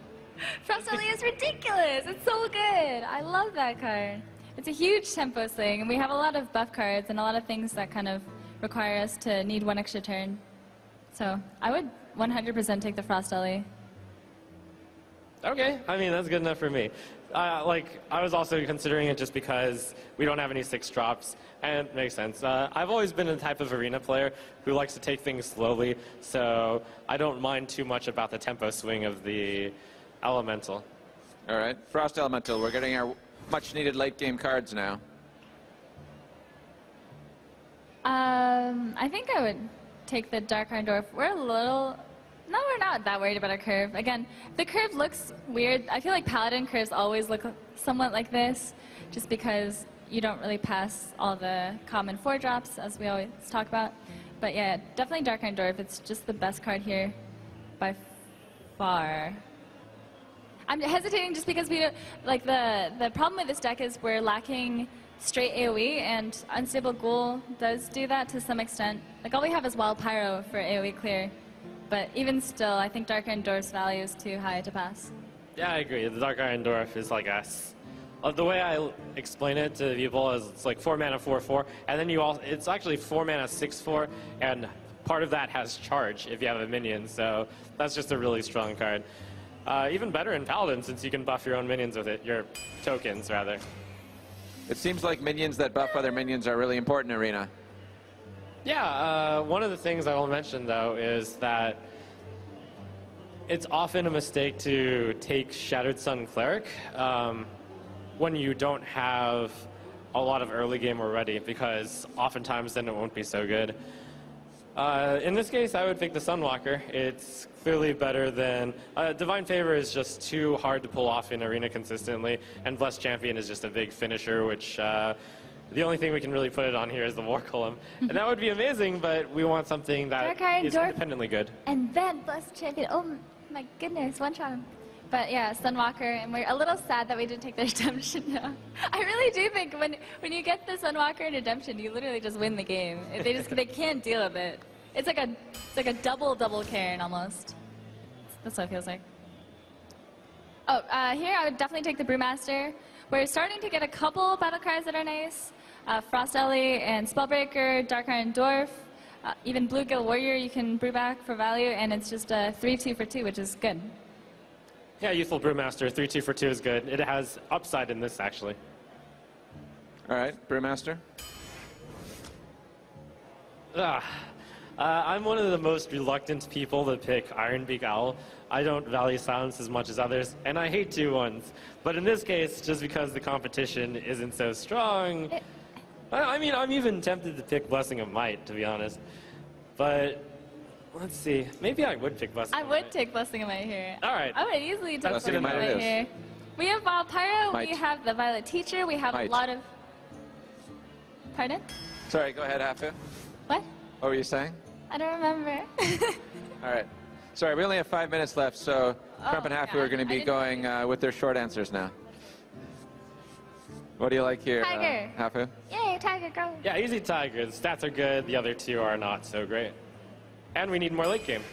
Frost Ellie is ridiculous. It's so good. I love that card. It's a huge tempo swing, and we have a lot of buff cards and a lot of things that kind of require us to need 1 extra turn. So I would 100% take the Frost Ellie. Okay, I mean, that's good enough for me. I was also considering it just because we don't have any 6 drops, and it makes sense. I've always been a type of arena player who likes to take things slowly, so I don't mind too much about the tempo swing of the elemental. All right, Frost Elemental. We're getting our much-needed late-game cards now. I think I would take the Dark Iron Dwarf. We're a little... No, we're not that worried about our curve. Again, the curve looks weird. I feel like Paladin curves always look somewhat like this, just because you don't really pass all the common 4-drops, as we always talk about. But yeah, definitely Dark Iron Dwarf. It's just the best card here by far. I'm hesitating just because we don't, like the problem with this deck is we're lacking straight AoE, and Unstable Ghoul does do that to some extent. Like all we have is Wild Pyro for AoE clear. But even still, I think Dark Iron Dwarf's value is too high to pass. Yeah, I agree. The Dark Iron Dwarf is like the way I explain it to people is it's like 4 mana 4/4, and then it's actually 4 mana 6/4, and part of that has charge if you have a minion. So that's just a really strong card. Even better in Paladin since you can buff your own minions with it, your tokens rather. It seems like minions that buff other minions are really important in Arena. Yeah, one of the things I will mention, though, is that it's often a mistake to take Shattered Sun Cleric when you don't have a lot of early game already, because oftentimes then it won't be so good. In this case, I would pick the Sunwalker. It's clearly better than... Divine Favor is just too hard to pull off in Arena consistently, and Blessed Champion is just a big finisher, which... the only thing we can really put it on here is the War Golem. And that would be amazing, but we want something that is independently good. And then Blessed Champion. Oh my goodness, one-shot him. But yeah, Sunwalker, and we're a little sad that we didn't take the Redemption now. I really do think when you get the Sunwalker and Redemption, you literally just win the game. They can't deal with it. It's like a double Karen almost. That's what it feels like. Oh, here I would definitely take the Brewmaster. We're starting to get a couple battle cries that are nice. Frost Ellie and Spellbreaker, Dark Iron Dwarf, even Bluegill Warrior you can brew back for value, and it's just a 3/2 for 2, which is good. Yeah, Youthful Brewmaster, 3/2 for 2 is good. It has upside in this, actually. All right, Brewmaster. I'm one of the most reluctant people to pick Ironbeak Owl. I don't value silence as much as others, and I hate 2/1s. But in this case, just because the competition isn't so strong, I mean, I'm even tempted to pick Blessing of Might, to be honest. But let's see, maybe I would pick Blessing of Might. I would take Blessing of Might here. All right. I would easily take Blessing of Blessing of Might here. We have Wild Pyro, Might. we have the Violet Teacher, we have a lot of... Pardon? Sorry, go ahead, Hafu. What? What were you saying? I don't remember. All right. Sorry, we only have 5 minutes left, so Crump and Hafu yeah, are going to be going with their short answers now. What do you like here, Tiger. Hafu? Yay, Tiger, go. Yeah, easy Tiger. The stats are good. The other 2 are not so great. And we need more late game.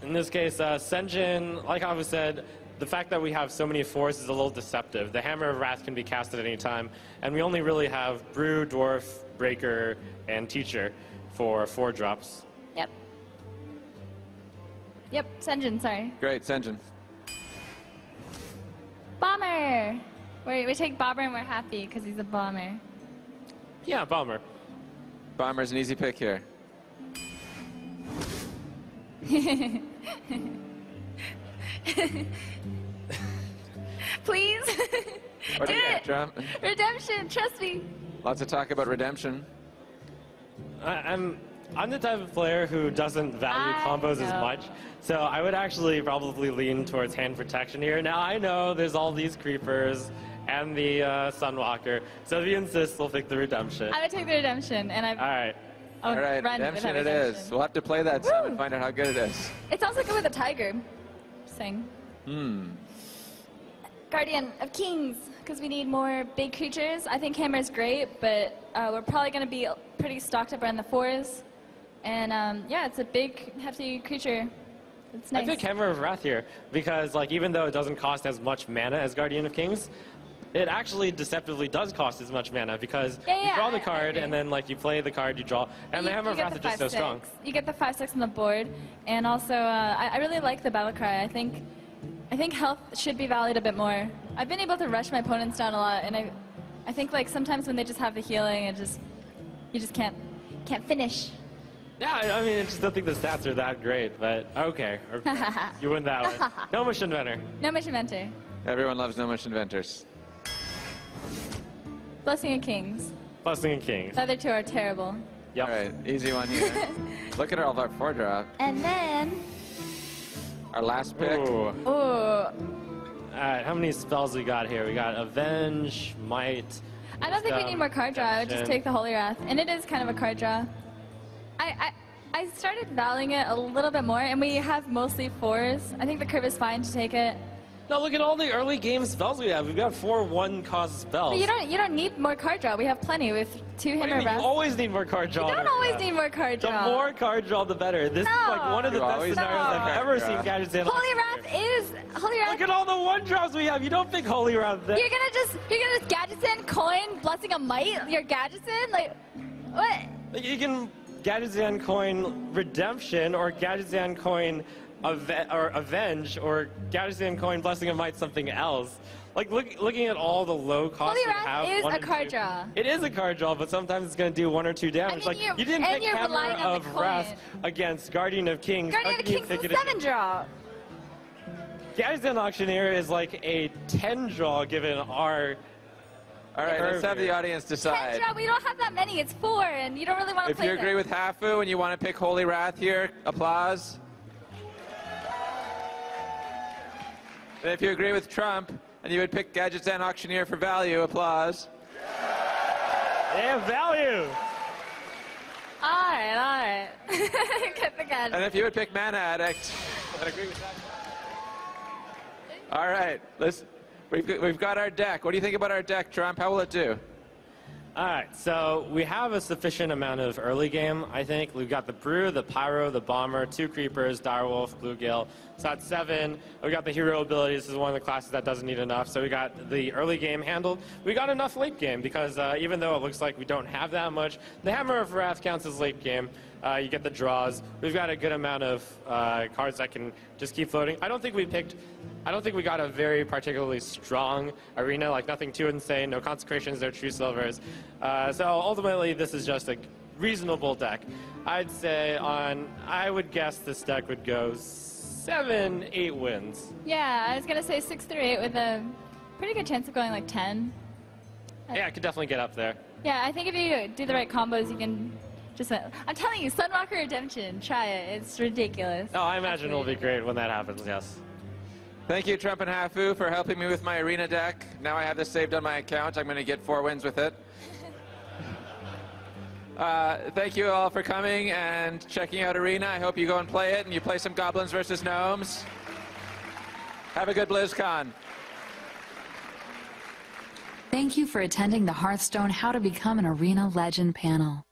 In this case, Senjin, like Hafu said, the fact that we have so many 4s is a little deceptive. The Hammer of Wrath can be cast at any time, and we only really have Brew, Dwarf, Breaker, and Teacher for 4 drops. Yep. Yep, Senjin, sorry. Great, Senjin. Bomber! We take Bomber and we're happy because he's a bomber. Yeah, Bomber. Bomber's an easy pick here. Please? What Do do you it! think, Drum? Redemption, trust me. Lots of talk about redemption. I'm the type of player who doesn't value combos as much, so I would actually probably lean towards hand protection here. Now, I know there's all these creepers and the Sunwalker, so if you insist, we'll pick the Redemption. I would take the Redemption, and All right. I would All right, run redemption without it is. redemption. We'll have to play that some and find out how good it is. It's also good with a tiger. Just saying. Guardian of Kings, because we need more big creatures. I think Hammer's great, but we're probably going to be pretty stocked up around the 4s. And yeah, it's a big, hefty creature. It's nice. I think Hammer of Wrath here, because like even though it doesn't cost as much mana as Guardian of Kings, it actually deceptively does cost as much mana because you draw the card and then like you play the card, you draw, and the Hammer of Wrath is just so strong. You get the 5/6 on the board, and also I really like the battle cry. I think health should be valued a bit more. I've been able to rush my opponents down a lot, and I think like sometimes when they just have the healing, you just can't finish. Yeah, I mean, I just don't think the stats are that great, but okay. You win that one. Gnomish Inventor. Gnomish Inventor. Everyone loves Gnomish Inventors. Blessing of Kings. Blessing of Kings. The other two are terrible. Yep. All right, easy one here. Look at all of our 4-drop. And then... Our last pick. Ooh. Ooh. All right, how many spells we got here? We got Avenge, Might. I don't think we need more card draw. I would just take the Holy Wrath. And it is kind of a card draw. I started valuing it a little bit more, and we have mostly 4s. I think the curve is fine to take it. No, look at all the early game spells we have. We've got 4 1-cost spells. But you don't need more card draw. We have plenty with 2 Hammer You Wrath. always need more card draw. You don't always need more card draw. The more card draw, the better. This is like one of the You best always scenarios need I've card ever draw. seen Gadgets in. Holy Wrath. Look at all the 1-drops we have. You don't pick Holy Wrath there. You're gonna just Gadgetzan, coin, Blessing of Might. You're Gadgetzan, like what? You can Gadgetzan coin Redemption or Gadgetzan coin Avenge or Gadgetzan coin Blessing of Might something else. Like looking at all the low costs Holy we Wrath have. is 1 a and card 2. draw. It is a card draw, but sometimes it's going to do 1 or 2 damage. I Like mean, you didn't and pick you're Hammer relying on the of Wrath coin. against Guardian of Kings. Guardian of How can you Kings pick is it a against- 7 draw. Gadgetzan Auctioneer is like a 10 draw given our... All right, let's have the audience 10 decide. draw, we don't have that many. It's 4, and you don't really want to If play you agree them. with Hafu and you want to pick Holy Wrath here, applause. And if you agree with Trump and you would pick Gadgetzan Auctioneer for value, applause. They have value! All right. Get the gadget. And if you would pick Mana Addict, I'd agree with that. All right, we've got our deck. What do you think about our deck, Trump? How will it do? All right, so we have a sufficient amount of early game, I think. We've got the Brew, the Pyro, the Bomber, 2 Creepers, Direwolf, Bluegill. So that's 7. We got the Hero abilities. This is one of the classes that doesn't need enough. So we got the early game handled. We got enough late game because even though it looks like we don't have that much, the Hammer of Wrath counts as late game. You get the draws. We've got a good amount of cards that can just keep floating. I don't think we got a very particularly strong arena, like nothing too insane, no consecrations, no true silvers. So ultimately, this is just a reasonable deck. I'd say I would guess this deck would go 7, 8 wins. Yeah, I was going to say 6 through 8 with a pretty good chance of going like 10. Yeah, I could definitely get up there. Yeah, I think if you do the right combos, you can just... I'm telling you, Sunwalker Redemption, try it. It's ridiculous. Oh, I imagine it'll be great when that happens, yes. Thank you, Trump and Hafu, for helping me with my arena deck. Now I have this saved on my account. I'm going to get 4 wins with it. Thank you all for coming and checking out Arena. I hope you go and play it and you play some Goblins versus Gnomes. Have a good BlizzCon. Thank you for attending the Hearthstone How to Become an Arena Legend panel.